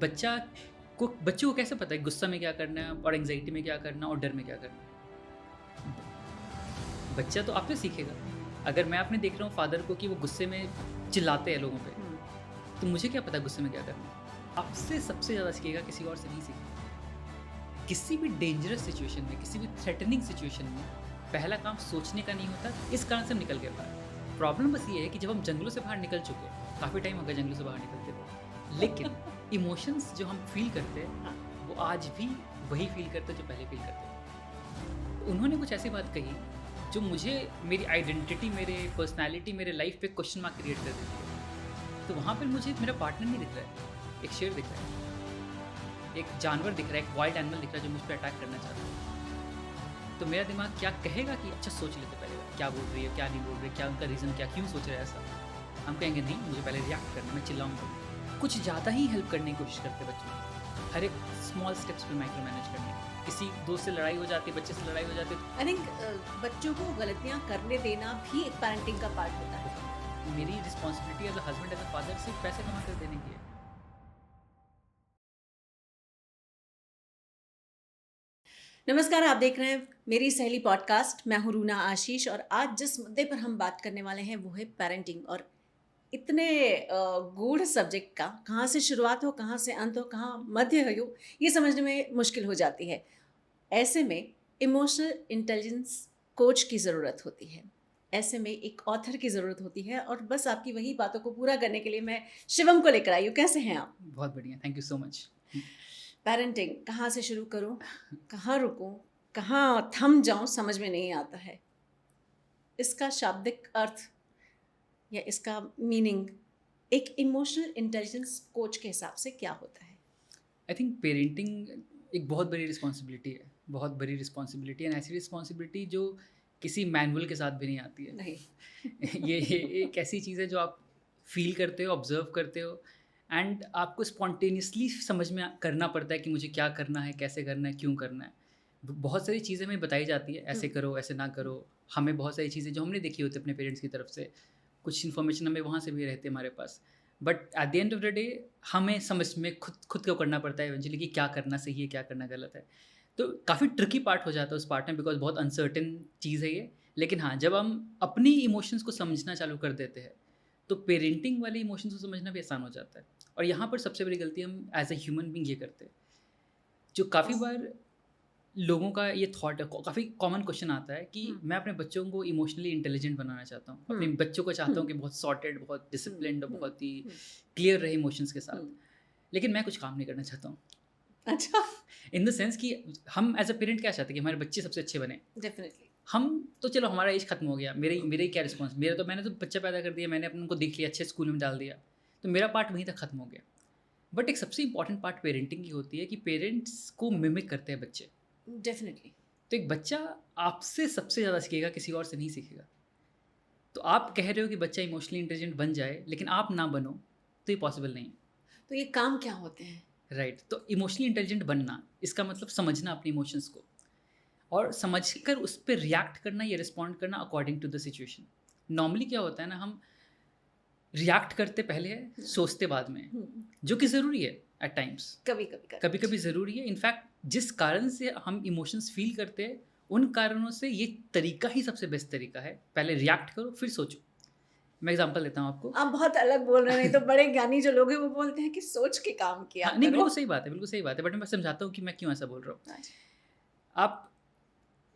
बच्चा बच्चों को कैसे पता है गुस्सा में क्या करना है और एंग्जाइटी में क्या करना और डर में क्या करना है। बच्चा तो आपसे सीखेगा। अगर मैं आपने देख रहा हूँ फादर को कि वो गुस्से में चिल्लाते हैं लोगों पे, तो मुझे क्या पता गुस्से में क्या करना है। आपसे सबसे ज़्यादा सीखेगा, किसी और से नहीं सीखेगा। किसी भी डेंजरस सिचुएशन में, किसी भी थ्रेटनिंग सिचुएशन में पहला काम सोचने का नहीं होता। इस कारण से हम निकल गए बाहर। प्रॉब्लम बस ये है कि जब हम जंगलों से बाहर निकल चुके हैं, काफ़ी टाइम हो गया जंगलों से बाहर निकलते हुए, लेकिन इमोशंस जो हम फील करते हैं वो आज भी वही फील करते हैं जो पहले फील करते थे। उन्होंने कुछ ऐसी बात कही जो मुझे मेरी आइडेंटिटी, मेरे पर्सनालिटी, मेरे लाइफ पे क्वेश्चन मार्क क्रिएट कर देती है। तो वहाँ पर मुझे मेरा पार्टनर नहीं दिख रहा है, एक शेर दिख रहा है, एक जानवर दिख रहा है, एक वाइल्ड एनिमल दिख रहा है जो मुझ पर अटैक करना चाहता है। तो मेरा दिमाग क्या कहेगा कि अच्छा सोच लेते पहले क्या बोल रही है, क्या नहीं बोल रही, क्या उनका रीज़न, क्या क्यों सोच रहे हैं ऐसा। हम कहेंगे नहीं, मुझे पहले रिएक्ट करना, मैं चिल्लाऊंगा। कुछ ज़्यादा ही हेल्प करने की कोशिश करते बच्चों, हर एक स्मॉल स्टेप्स पे माइक्रो मैनेज करने। किसी दोस्त से लड़ाई हो जाती है, बच्चे से लड़ाई हो जाती है, आई थिंक बच्चों को गलतियां करने देना भी एक पेरेंटिंग का पार्ट होता है। मेरी responsibility as a husband, as a father सिर्फ पैसे कमा कर देने की है। नमस्कार, आप देख रहे हैं मेरी सहेली पॉडकास्ट। मैं हूं रूना आशीष और आज जिस मुद्दे पर हम बात करने वाले हैं वो है पेरेंटिंग। और इतने गूढ़ सब्जेक्ट का कहाँ से शुरुआत हो, कहाँ से अंत हो, कहाँ मध्य हो, ये समझने में मुश्किल हो जाती है। ऐसे में इमोशनल इंटेलिजेंस कोच की ज़रूरत होती है, ऐसे में एक ऑथर की ज़रूरत होती है। और बस आपकी वही बातों को पूरा करने के लिए मैं शिवम को लेकर आई हूँ। कैसे हैं आप? बहुत बढ़िया, thank you so much. Parenting कहाँ से शुरू करूँ, कहाँ रुकूँ, कहाँ थम जाऊँ, समझ में नहीं आता है। इसका शाब्दिक अर्थ या इसका मीनिंग एक इमोशनल इंटेलिजेंस कोच के हिसाब से क्या होता है? आई थिंक पेरेंटिंग एक बहुत बड़ी रिस्पॉन्सिबिलिटी है, बहुत बड़ी रिस्पॉन्सिबिलिटी है। ऐसी रिस्पॉन्सिबिलिटी जो किसी मैनुअल के साथ भी नहीं आती है। नहीं। ये एक ऐसी चीज़ है जो आप फील करते हो, ऑब्जर्व करते हो, एंड आपको स्पॉन्टेनियसली समझ में करना पड़ता है कि मुझे क्या करना है, कैसे करना है, क्यों करना है। बहुत सारी चीज़ें हमें बताई जाती है, ऐसे करो, ऐसे ना करो। हमें बहुत सारी चीज़ें जो हमने देखी होती है अपने पेरेंट्स की तरफ से, कुछ इन्फॉर्मेशन हमें वहाँ से भी रहती है हमारे पास। But at the end of the day हमें समझ में खुद को करना पड़ता है इवेंचुअली कि क्या करना सही है, क्या करना गलत है। तो काफ़ी ट्रिकी पार्ट हो जाता है उस पार्ट में, बिकॉज बहुत अनसर्टेन चीज़ है ये। लेकिन हाँ, जब हम अपनी इमोशंस को समझना चालू कर देते हैं तो पेरेंटिंग वाले इमोशंस को समझना भी आसान हो जाता है। और यहाँ पर सबसे बड़ी गलती हम एज ए ह्यूमन बीइंग ये करते हैं, जो काफ़ी बार लोगों का ये थॉट है, काफ़ी कॉमन क्वेश्चन आता है कि मैं अपने बच्चों को इमोशनली इंटेलिजेंट बनाना चाहता हूँ, अपने बच्चों को चाहता हूँ कि बहुत सॉर्टेड, बहुत डिसिप्लिन्ड और बहुत ही क्लियर रहे इमोशंस के साथ। लेकिन मैं कुछ काम नहीं करना चाहता हूँ। अच्छा। इन द सेंस कि हम एज अ पेरेंट क्या चाहते हैं कि हमारे बच्चे सबसे अच्छे बने। डेफिनेटली। हम तो चलो हमारा एज खत्म हो गया, मेरे क्या रिस्पॉन्स, मैंने तो बच्चा पैदा कर दिया, मैंने अपने उनको देख लिया, अच्छे स्कूल में डाल दिया, तो मेरा पार्ट वहीं तक खत्म हो गया। बट एक सबसे इंपॉर्टेंट पार्ट पेरेंटिंग की होती है कि पेरेंट्स को मिमिक करते हैं बच्चे। डेफिनेटली। तो एक बच्चा आपसे सबसे ज़्यादा सीखेगा, किसी और से नहीं सीखेगा। तो आप कह रहे हो कि बच्चा इमोशनली इंटेलिजेंट बन जाए लेकिन आप ना बनो, तो ये पॉसिबल नहीं है। तो ये काम क्या होते हैं? राइट। तो इमोशनली इंटेलिजेंट बनना, इसका मतलब समझना अपने इमोशंस को, और समझकर उस पर रिएक्ट करना या रिस्पॉन्ड करना according to the situation. Normally क्या होता है ना, हम रिएक्ट करते पहले है, सोचते बाद में, जो कि ज़रूरी है एट टाइम्स, कभी कभी ज़रूरी है। इनफैक्ट जिस कारण से हम इमोशंस फील करते हैं, उन कारणों से ये तरीका ही सबसे बेस्ट तरीका है। पहले रिएक्ट करो, फिर सोचो। मैं एग्जांपल देता हूँ आपको। आप बहुत अलग बोल रहे हैं। नहीं तो बड़े ज्ञानी जो लोग हैं वो बोलते हैं कि सोच के काम किया हाँ, नहीं, करो। बिल्कुल सही बात है, बिल्कुल सही बात है। बट मैं समझाता हूँ कि मैं क्यों ऐसा बोल रहा हूँ। आप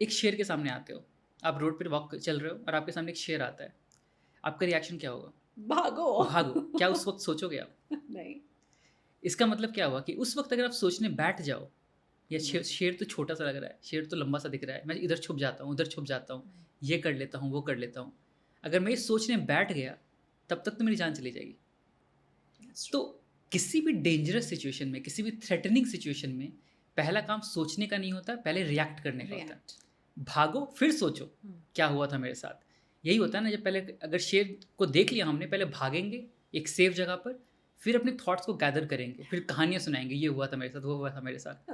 एक शेर के सामने आते हो, आप रोड पर वॉक चल रहे हो और आपके सामने एक शेर आता है, आपका रिएक्शन क्या होगा? भागो। भागो। क्या उस वक्त सोचोगे आप? नहीं। इसका मतलब क्या हुआ कि उस वक्त अगर आप सोचने बैठ जाओ, या शेर तो छोटा सा लग रहा है, शेर तो लंबा सा दिख रहा है, मैं इधर छुप जाता हूँ, उधर छुप जाता हूँ, ये कर लेता हूँ, वो कर लेता हूँ, अगर मैं ये सोचने बैठ गया तब तक तो मेरी जान चली जाएगी। तो किसी भी डेंजरस सिचुएशन में, किसी भी थ्रेटनिंग सिचुएशन में पहला काम सोचने का नहीं होता, पहले रिएक्ट करने का होता है। भागो फिर सोचो क्या हुआ था मेरे साथ। यही होता है ना, जब पहले अगर शेर को देख लिया हमने, पहले भागेंगे एक सेफ जगह पर, फिर अपने थॉट्स को गैदर करेंगे, फिर कहानियाँ सुनाएंगे, ये हुआ था मेरे साथ, वो हुआ था मेरे साथ।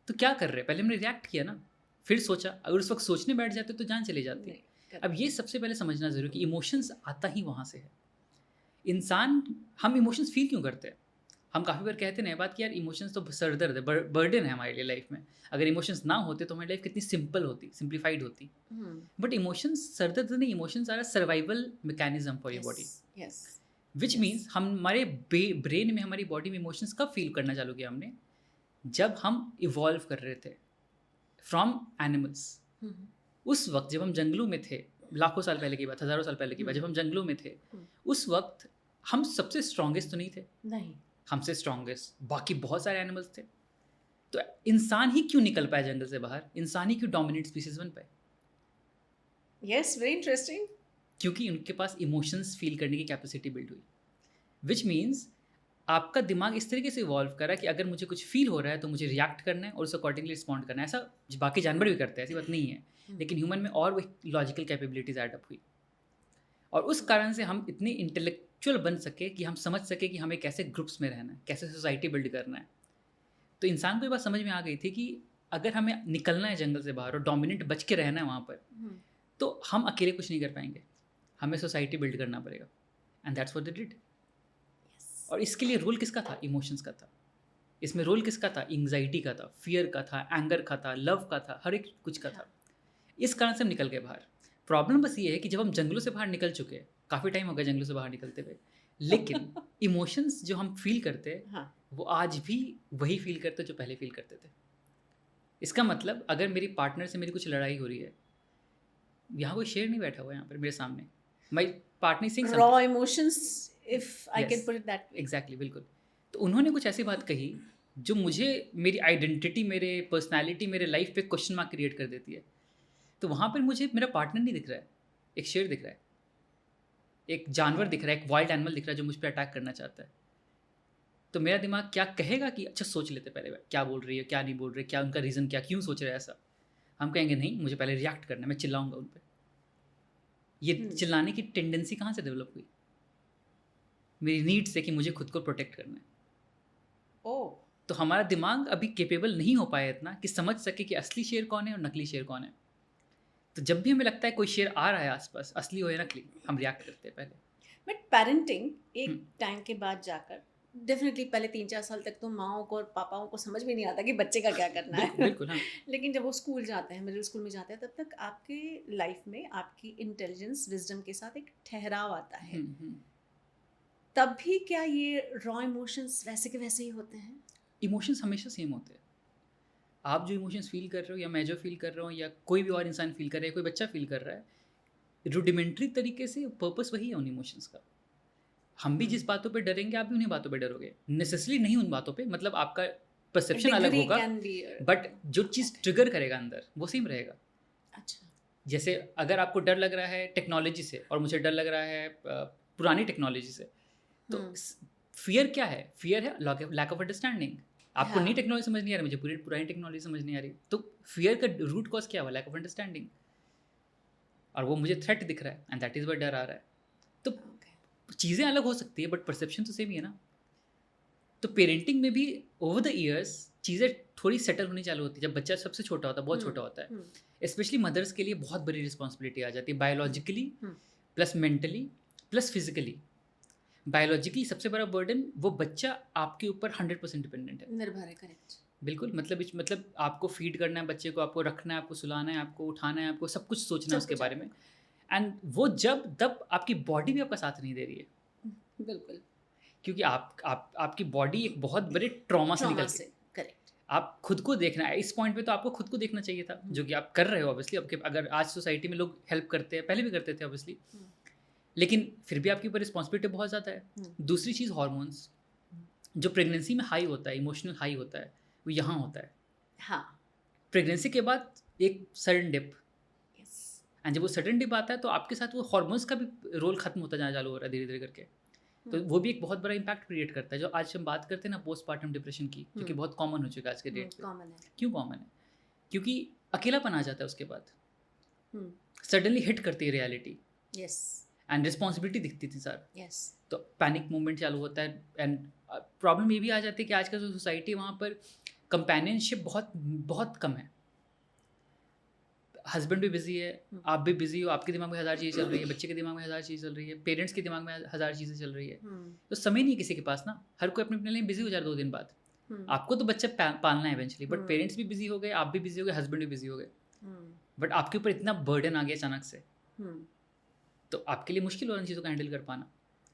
तो क्या कर रहे हैं, पहले हमने रिएक्ट किया ना, फिर सोचा। अगर उस वक्त सोचने बैठ जाते तो जान चली जाती है। अब ये सबसे पहले समझना जरूरी कि इमोशंस आता ही वहाँ से है। इंसान, हम इमोशंस फील क्यों करते हैं? हम काफ़ी बार कहते हैं ना ये बात कि यार इमोशंस तो सरदर्द है, बर्डन है हमारे लिए लाइफ में। अगर इमोशंस ना होते तो हमारी लाइफ कितनी सिंपल होती, सिंप्लीफाइड होती। बट इमोशंस सरदर्द नहीं, emotions are a survival mechanism for your body, yes which means हमारे ब्रेन में, हमारी बॉडी में इमोशंस कब फील करना चालू किया हमने? जब हम इवॉल्व कर रहे थे फ्रॉम एनिमल्स। उस वक्त जब हम जंगलों में थे, लाखों साल पहले की बात, हज़ारों साल पहले की बात, जब हम जंगलों में थे, उस वक्त हम सबसे स्ट्रॉन्गेस्ट तो नहीं थे, नहीं, हमसे स्ट्रॉन्गेस्ट बाकी बहुत सारे एनिमल्स थे। तो इंसान ही क्यों निकल पाए जंगल से बाहर? इंसान ही क्यों डोमिनेट स्पीसीज बन पाए? Yes, very interesting. क्योंकि उनके पास इमोशंस फील करने की कैपेसिटी बिल्ड हुई, विच मीन्स आपका दिमाग इस तरीके से इवॉल्व करा कि अगर मुझे कुछ फील हो रहा है तो मुझे रिएक्ट करना है और उस अकॉर्डिंगली रिस्पॉन्ड करना है। ऐसा बाकी जानवर भी करते हैं, ऐसी बात नहीं है, लेकिन ह्यूमन में और वो लॉजिकल कैपेबिलिटीज एडअप हुई, और उस कारण से हम इतने इंटेलेक्चुअल बन सके कि हम समझ सके कि हमें कैसे ग्रुप्स में रहना है, कैसे सोसाइटी बिल्ड करना है। तो इंसान को ये बात समझ में आ गई थी कि अगर हमें निकलना है जंगल से बाहर और डोमिनेंट बच के रहना है वहाँ पर, तो हम अकेले कुछ नहीं कर पाएंगे, हमें सोसाइटी बिल्ड करना पड़ेगा। And that's what they did. और इसके लिए रोल किसका था? इमोशंस का था। इसमें रोल किसका था? एंग्जाइटी का था, फियर का था, एंगर का था, लव का था, हर एक कुछ का था। इस कारण से हम निकल गए बाहर। प्रॉब्लम बस ये है कि जब हम जंगलों से बाहर निकल चुके हैं, काफ़ी टाइम हो गया जंगलों से बाहर निकलते हुए, लेकिन इमोशंस जो हम फील करते हैं, हाँ, वो आज भी वही फील करते जो पहले फील करते थे। इसका मतलब अगर मेरी पार्टनर से मेरी कुछ लड़ाई हो रही है, यहाँ कोई शेर नहीं बैठा हुआ है यहाँ पर मेरे सामने, my partner sing raw emotions, if I can put it that way. Exactly, बिल्कुल। तो उन्होंने कुछ ऐसी बात कही जो मुझे, मेरी आइडेंटिटी, मेरे पर्सनैलिटी, मेरे लाइफ पे क्वेश्चन मार्क क्रिएट कर देती है। तो वहाँ पर मुझे मेरा पार्टनर नहीं दिख रहा है, एक शेर दिख रहा है, एक जानवर दिख रहा है, एक वाइल्ड एनिमल दिख रहा है जो मुझ पर अटैक करना चाहता है। तो मेरा दिमाग क्या कहेगा कि अच्छा सोच लेते पहले क्या बोल रही है, क्या नहीं बोल रही, क्या उनका रीज़न, क्या क्यों सोच रहे हैं ऐसा। हम कहेंगे नहीं, मुझे पहले रिएक्ट करना है, मैं चिल्लाऊंगा उन पर। ये चिल्लाने की टेंडेंसी कहाँ से डेवलप हुई? मेरी नीड से कि मुझे खुद को प्रोटेक्ट करना है। ओह, तो हमारा दिमाग अभी केपेबल नहीं हो पाया इतना कि समझ सके कि असली शेर कौन है और नकली शेर कौन है। तो जब भी हमें लगता है कोई शेर आ रहा है आसपास, असली हो या नकली, हम रिएक्ट करते हैं पहले। बट पेरेंटिंग एक टाइम के बाद जाकर डेफिनेटली पहले 3-4 साल तक तो माओ को और पापाओं को समझ में नहीं आता कि बच्चे का क्या करना है। बिल्कुल, हाँ। लेकिन जब वो स्कूल जाते हैं, मिडिल स्कूल में जाते हैं, तब तक आपके लाइफ में आपकी इंटेलिजेंस, विजडम के साथ एक ठहराव आता है। तब भी क्या ये रॉ इमोशंस वैसे के वैसे ही होते हैं? इमोशंस हमेशा सेम होते हैं। आप जो इमोशंस फील कर रहे हो, या मैं जो फील कर रहा हूँ, या कोई भी और इंसान फील कर रहा है, कोई बच्चा फील कर रहा है, रूडिमेंट्री तरीके से पर्पस वही है उन इमोशंस का। हम भी जिस बातों पे डरेंगे, आप भी उन्हीं बातों पे डरोगे। नेसेसरी नहीं उन बातों पे, मतलब आपका परसेप्शन अलग होगा, बट जो चीज़ ट्रिगर करेगा अंदर वो सेम रहेगा। अच्छा, जैसे अगर आपको डर लग रहा है टेक्नोलॉजी से और मुझे डर लग रहा है पुरानी टेक्नोलॉजी से, तो फियर क्या है? फियर है लैक ऑफ अंडरस्टैंडिंग। आपको नई टेक्नोलॉजी समझ नहीं आ रही, मुझे पूरी पुरानी टेक्नोलॉजी समझ नहीं आ रही। तो फियर का रूट कॉज क्या हुआ? Lack of understanding. और वो मुझे थ्रेट दिख रहा है, एंड दैट इज़ व्हाट डर आ रहा है। तो चीज़ें अलग हो सकती है बट परसेप्शन तो सेम ही है ना। तो पेरेंटिंग में भी ओवर द ईयर्स चीज़ें थोड़ी सेटल होनी चालू होती है। जब बच्चा सबसे छोटा होता है, बहुत छोटा होता है, स्पेशली मदर्स के लिए बहुत बड़ी रिस्पॉन्सिबिलिटी आ जाती है, biologically plus mentally plus physically. Biologically सबसे बड़ा बर्डन, वो बच्चा आपके ऊपर 100% डिपेंडेंट है, निर्भर है। करेक्ट, बिल्कुल। मतलब आपको फीड करना है बच्चे को, आपको रखना है, आपको सुलाना है, आपको उठाना है, आपको सब कुछ सोचना है उसके बारे में। एंड वो तब आपकी बॉडी भी आपका साथ नहीं दे रही है। बिल्कुल, क्योंकि आपकी बॉडी एक बहुत बड़े ट्रॉमा से निकल के, करेक्ट, आप खुद को देखना है। इस पॉइंट पे तो आपको खुद को देखना चाहिए था, जो कि आप कर रहे हो ऑब्वियसली। आपके अगर आज सोसाइटी में लोग हेल्प करते हैं, पहले भी करते थे ऑब्वियसली, लेकिन फिर भी आपके ऊपर रिस्पॉन्सिबिलिटी बहुत ज़्यादा है। दूसरी चीज़, हार्मोन्स जो प्रेगनेंसी में हाई होता है, इमोशनल हाई होता है, वो यहाँ होता है। हाँ, प्रेगनेंसी के बाद एक सडन डिप, एंड जब वो सडन डिप आता है तो आपके साथ वो हार्मोन्स का भी रोल खत्म होता जाना चालू हो रहा है धीरे धीरे करके। तो वो भी एक बहुत बड़ा इम्पैक्ट क्रिएट करता है। जो आज हम बात करते हैं ना पोस्टपार्टम डिप्रेशन की, जो कि बहुत कॉमन हो चुका है आज के डेट पे। कॉमन है। क्यों कॉमन है? क्योंकि अकेलापन आ जाता है उसके बाद, सडनली हिट करती है रियलिटी, यस, एंड रिस्पॉन्सिबिलिटी दिखती थी सर, यस, तो पैनिक मूवमेंट चालू होता है। एंड प्रॉब्लम ये भी आ जाती है कि आज का जो सोसाइटी, वहाँ पर कंपेनियनशिप बहुत बहुत कम है। हस्बैंड भी बिजी है, आप भी बिजी हो, आपके दिमाग में हज़ार चीज़ें चल रही है, बच्चे के दिमाग में हज़ार चीज़ें चल रही है, पेरेंट्स के दिमाग में हज़ार चीज़ें चल रही है, तो समय नहीं है किसी के पास ना, हर कोई अपने अपने लिए बिजी हो जा रहा है 2 दिन बाद। आपको तो बच्चे पालना है इवेंचुअली, बट पेरेंट्स भी बिजी हो गए, आप भी बिजी हो गए, हस्बैंड भी बिजी हो गए, बट आपके ऊपर इतना बर्डन आ गया अचानक से, तो आपके लिए मुश्किल हो रहा है इन चीज़ों को हैंडल कर पाना,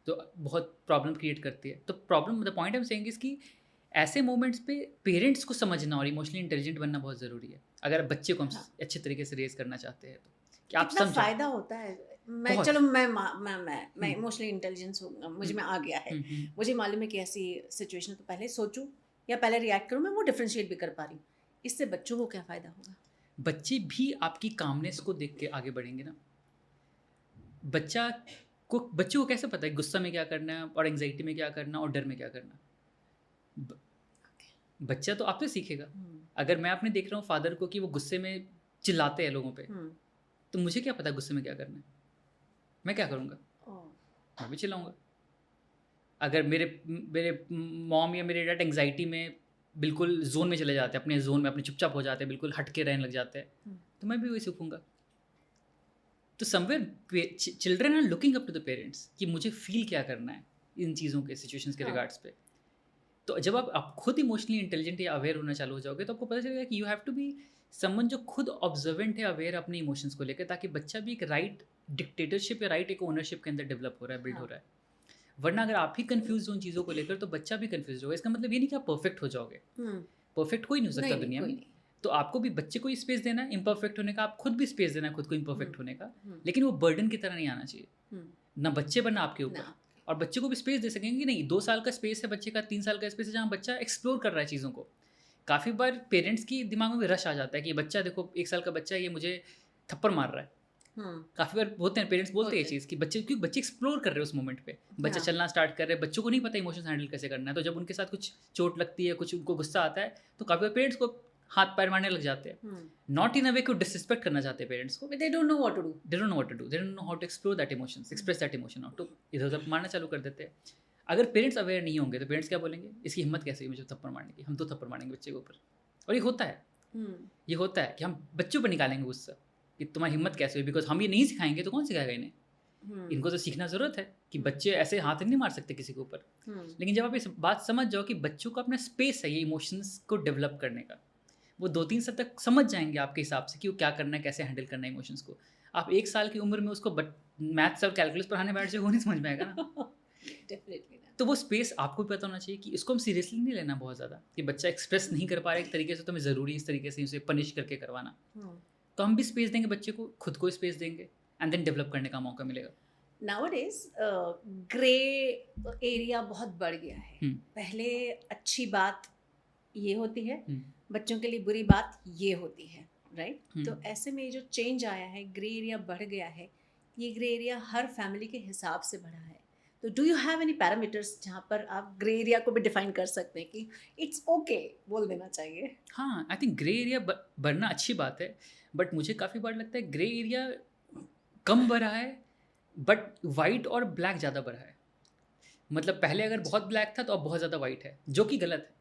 तो बहुत प्रॉब्लम क्रिएट करती है। तो problem the point I am saying is कि ऐसे मोमेंट्स पे पेरेंट्स को समझना और इमोशनली इंटेलिजेंट बनना बहुत ज़रूरी है, अगर बच्चे को हम हाँ। अच्छे तरीके से रेज करना चाहते हैं तो कि आप कितना समझो। फायदा होता है। मैं बहुत। चलो मैं इमोशनली इंटेलिजेंस हूँ, मुझे में आ गया है, मुझे मालूम है कि ऐसी सिचुएशन तो पहले सोचूं या पहले रिएक्ट करूं, मैं वो डिफरेंशिएट भी कर पा रही हूँ। इससे बच्चों को क्या फ़ायदा होगा? बच्चे भी आपकी कामनेस को देख के आगे बढ़ेंगे ना। बच्चे को कैसे पता है गुस्सा में क्या करना है और एंग्जाइटी में क्या करना और डर में क्या करना। बच्चा तो आपसे सीखेगा। अगर मैं आपने देख रहा हूँ फादर को कि वो गुस्से में चिल्लाते हैं लोगों पे, तो मुझे क्या पता गुस्से में क्या करना है, मैं क्या करूँगा, मैं भी चिल्लाऊंगा। अगर मेरे मेरे मॉम या मेरे डैड एंग्जाइटी में बिल्कुल जोन में चले जाते हैं, अपने जोन में अपने चुपचाप हो जाते हैं, बिल्कुल हट के रहने लग जाते हैं, तो मैं भी वही सीखूंगा। तो somewhere children are looking up to the parents कि मुझे फील क्या करना है इन चीज़ों के सिचुएशंस के रिगार्ड्स पे। तो जब आप खुद इमोशनली इंटेलिजेंट या अवेयर होना चालू हो जाओगे तो आपको पता चलेगा कि you have to be someone जो खुद ऑब्जर्वेंट है, अवेयर अपने इमोशंस को लेकर, ताकि बच्चा भी एक राइट डिक्टेटरशिप या राइट एक ओनरशिप के अंदर डेवलप हो रहा है, बिल्ड हो रहा है। वरना अगर आप ही कंफ्यूज हो उन चीज़ों को लेकर तो बच्चा भी कंफ्यूज होगा। इसका मतलब ये नहीं कि आप परफेक्ट हो जाओगे, परफेक्ट कोई नहीं हो सकता दुनिया में। तो आपको भी बच्चे को ही स्पेस देना है इम्परफेक्ट होने का, आप खुद भी स्पेस देना है खुद को इम्परफेक्ट होने का, लेकिन वो बर्डन की तरह नहीं आना चाहिए, ना बच्चे बनना आपके ऊपर। और बच्चे को भी स्पेस दे सकेंगे कि नहीं 2 साल का स्पेस है बच्चे का, 3 साल का स्पेस है जहाँ बच्चा एक्सप्लोर कर रहा है चीज़ों को। काफ़ी बार पेरेंट्स की दिमाग में भी रश आ जाता है कि बच्चा देखो 1 साल का बच्चा है, ये मुझे थप्पड़ मार रहा है। काफ़ी बार होते हैं पेरेंट्स बोलते हैं ये चीज़ कि बच्चे, क्योंकि बच्चे एक्सप्लोर कर रहे हैं उस मोमेंट पे, बच्चा चलना स्टार्ट कर रहे हैं, बच्चों को नहीं पता इमोशंस हैंडल कैसे करना है। तो जब उनके साथ कुछ चोट लगती है, कुछ उनको गुस्सा आता है, तो काफ़ी बार पेरेंट्स को हाथ पैर मारने लग जाते हैं, नॉट इन अ वे को डिसरिस्पेक्ट करना चाहते हैं पेरेंट्स को, they don't know what to do, they don't know what to do, they don't know how to explore that emotions, express that emotion out, तो इधर उधर मारना चालू कर देते हैं। अगर पेरेंट्स अवेयर नहीं होंगे तो पेरेंट्स क्या बोलेंगे, इसकी हिम्मत कैसे हुई मुझे थप्पड़ मारने की, हम तो थप्पड़ मारेंगे बच्चे के ऊपर। और ये होता है, ये होता है कि हम बच्चों पर निकालेंगे गुस्सा कि तुम्हारी हिम्मत कैसे हुई, बिकॉज हम ये नहीं सिखाएंगे तो कौन सिखाएगा इन्हें। इनको तो सीखना ज़रूरत है कि बच्चे ऐसे हाथ नहीं मार सकते किसी के ऊपर। लेकिन जब आप इस बात समझ जाओ कि बच्चों का अपना स्पेस है ये इमोशंस को डेवलप करने का, वो 2-3 साल तक समझ जाएंगे आपके हिसाब से कि वो क्या करना है, कैसे हैंडल करना है इमोशंस को। आप 1 साल की उम्र में उसको मैथ्स और कैलकुलस पढ़ाने बैठ जाए, वो नहीं समझ में आएगा ना। डेफिनेटली। तो वो स्पेस आपको भी पता होना चाहिए कि इसको हम सीरियसली नहीं लेना बहुत ज़्यादा, कि बच्चा एक्सप्रेस नहीं कर पा रहा है एक तरीके से, तो हमें ज़रूरी इस तरीके से उसे पनिश करके करवाना। तो हम भी स्पेस देंगे बच्चे को, खुद को स्पेस देंगे, एंड देन डेवलप करने का मौका मिलेगा। नाउअडेज ग्रे एरिया बहुत बढ़ गया है। पहले अच्छी बात ये होती है, बच्चों के लिए बुरी बात ये होती है, राइट? तो ऐसे में जो चेंज आया है, ग्रे एरिया बढ़ गया है, ये ग्रे एरिया हर फैमिली के हिसाब से बढ़ा है। तो do you have any parameters जहाँ पर आप ग्रे एरिया को भी डिफाइन कर सकते हैं कि इट्स ओके बोल देना चाहिए? हाँ, आई थिंक ग्रे एरिया बढ़ना अच्छी बात है, बट मुझे काफ़ी बार लगता है ग्रे एरिया कम बढ़ा है, बट वाइट और ब्लैक ज़्यादा बढ़ा है। मतलब पहले अगर बहुत ब्लैक था तो अब बहुत ज़्यादा वाइट है, जो कि गलत है।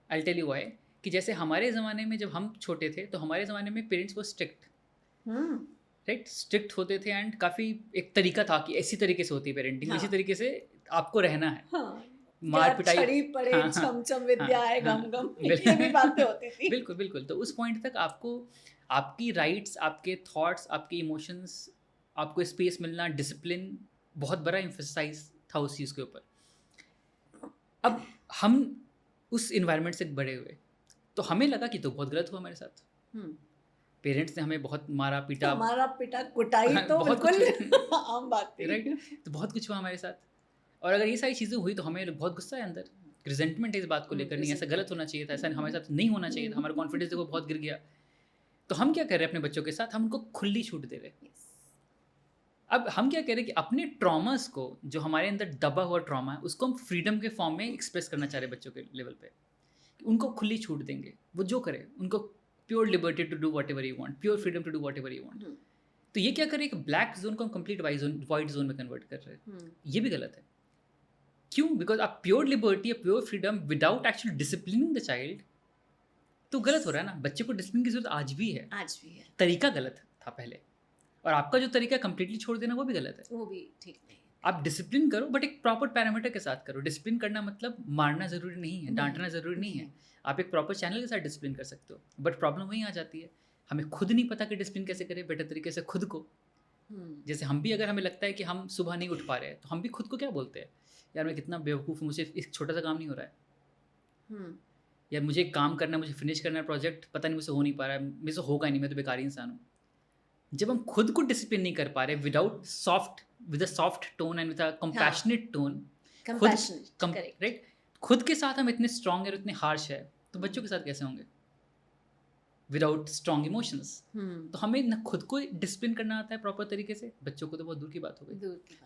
I tell you why. कि जैसे हमारे ज़माने में जब हम छोटे थे तो हमारे ज़माने में पेरेंट्स वो स्ट्रिक्ट, राइट, स्ट्रिक्ट होते थे, एंड काफ़ी एक तरीका था कि ऐसी तरीके से होती है पेरेंटिंग, इसी तरीके से आपको रहना है। मार पिटाई, छड़ी पड़े, छमछम विद्या है, गम गम, ये भी बातें होती थी। बिल्कुल बिल्कुल। तो उस पॉइंट तक आपको आपकी राइट्स, आपके थॉट्स, आपके इमोशंस, आपको स्पेस मिलना, डिसिप्लिन, बहुत बड़ा एम्फसाइज था उस चीज़ के ऊपर। अब हम उस इन्वायरमेंट से बड़े हुए तो हमें लगा कि तो बहुत गलत हुआ हमारे साथ, पेरेंट्स ने हमें बहुत मारा पीटा, कुटाई तो बिल्कुल आम बात थी, राइट? तो बहुत कुछ हुआ हमारे साथ, और अगर ये सारी चीज़ें हुई तो हमें बहुत गुस्सा है अंदर, रिजेंटमेंट है इस बात को लेकर, नहीं ऐसा गलत होना चाहिए था, ऐसा हमारे साथ नहीं होना चाहिए था, हमारा कॉन्फिडेंस देखो बहुत गिर गया। तो हम क्या कर रहे हैं अपने बच्चों के साथ, हम उनको खुली छूट दे रहे हैं। अब हम क्या कह रहे हैं कि अपने ट्रॉमास को, जो हमारे अंदर दबा हुआ ट्रॉमा है, उसको हम फ्रीडम के फॉर्म में एक्सप्रेस करना चाह रहे हैं बच्चों के लेवल पे। उनको खुली छूट देंगे, वो जो करे, उनको pure liberty to do whatever you want, pure freedom to do whatever you want. तो ये क्या करें, एक ब्लैक जोन को हम कंप्लीट वाइट जोन में कन्वर्ट कर रहे हैं, ये भी गलत है। क्यों? बिकॉज आप प्योर लिबर्टी या pure freedom without actually disciplining the child, तो गलत हो रहा है ना। बच्चे को डिसिप्लिन की जरूरत आज भी है, आज भी है, तरीका गलत था पहले, और आपका जो तरीका कंप्लीटली छोड़ देना वो भी गलत है। वो भी ठीक नहीं है। आप डिसिप्लिन करो बट एक प्रॉपर पैरामीटर के साथ करो। डिसिप्लिन करना मतलब मारना ज़रूरी नहीं है, डांटना ज़रूरी नहीं है। आप एक प्रॉपर चैनल के साथ डिसिप्लिन कर सकते हो, बट प्रॉब्लम वहीं आ जाती है, हमें खुद नहीं पता कि डिसिप्लिन कैसे करें बेटर तरीके से खुद को। जैसे हम भी, अगर हमें लगता है कि हम सुबह नहीं उठ पा रहे हैं, तो हम भी खुद को क्या बोलते हैं, यार मैं कितना बेवकूफ़ हूँ, मुझे एक छोटा सा काम नहीं हो रहा है, यार मुझे एक काम करना है, मुझे फिनिश करना है प्रोजेक्ट, पता नहीं मुझसे हो नहीं पा रहा है, मेरे से होगा नहीं, मैं तो बेकारी इंसान हूँ। जब हम खुद को डिसिप्लिन नहीं कर पा रहे with a soft tone and with a compassionate tone, right, खुद के साथ हम इतने स्ट्रांग और इतने हार्श है, तो बच्चों के साथ कैसे होंगे विदाउट स्ट्रांग इमोशंस। तो हमें न खुद को डिसिप्लिन करना आता है प्रॉपर तरीके से, बच्चों को तो बहुत दूर की बात हो गई।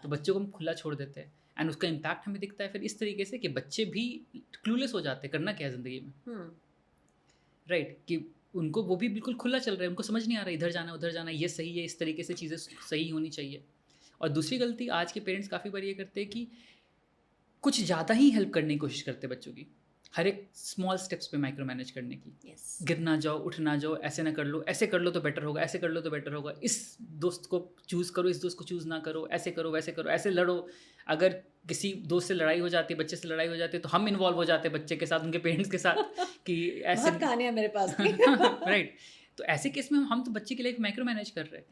तो बच्चों को हम खुला छोड़ देते हैं, एंड उसका इम्पैक्ट हमें दिखता है फिर इस तरीके से कि बच्चे भी क्लूलेस हो जाते हैं करना क्या है ज़िंदगी में, राइट, कि उनको वो भी बिल्कुल खुला चल रहा है, उनको समझ नहीं आ रहा है इधर जाना उधर जाना, ये सही है, इस तरीके से चीज़ें सही होनी चाहिए। और दूसरी गलती आज के पेरेंट्स काफ़ी बार ये करते हैं कि कुछ ज़्यादा ही हेल्प करने की कोशिश करते हैं बच्चों की, हर एक स्मॉल स्टेप्स पे माइक्रो मैनेज करने की। गिर ना जाओ, उठ ना जाओ, ऐसे ना कर लो, ऐसे कर लो तो बेटर होगा, ऐसे कर लो तो बेटर होगा, इस दोस्त को चूज़ करो, इस दोस्त को चूज़ ना करो, ऐसे करो वैसे करो, ऐसे लड़ो। अगर किसी दोस्त से लड़ाई हो जाती है, बच्चे से लड़ाई हो जाती है, तो हम इन्वॉल्व हो जाते हैं बच्चे के साथ, उनके पेरेंट्स के साथ कि ऐसे कहानियां मेरे पास राइट। तो ऐसे केस में हम तो बच्चे की लाइफ माइक्रो मैनेज कर रहे हैं,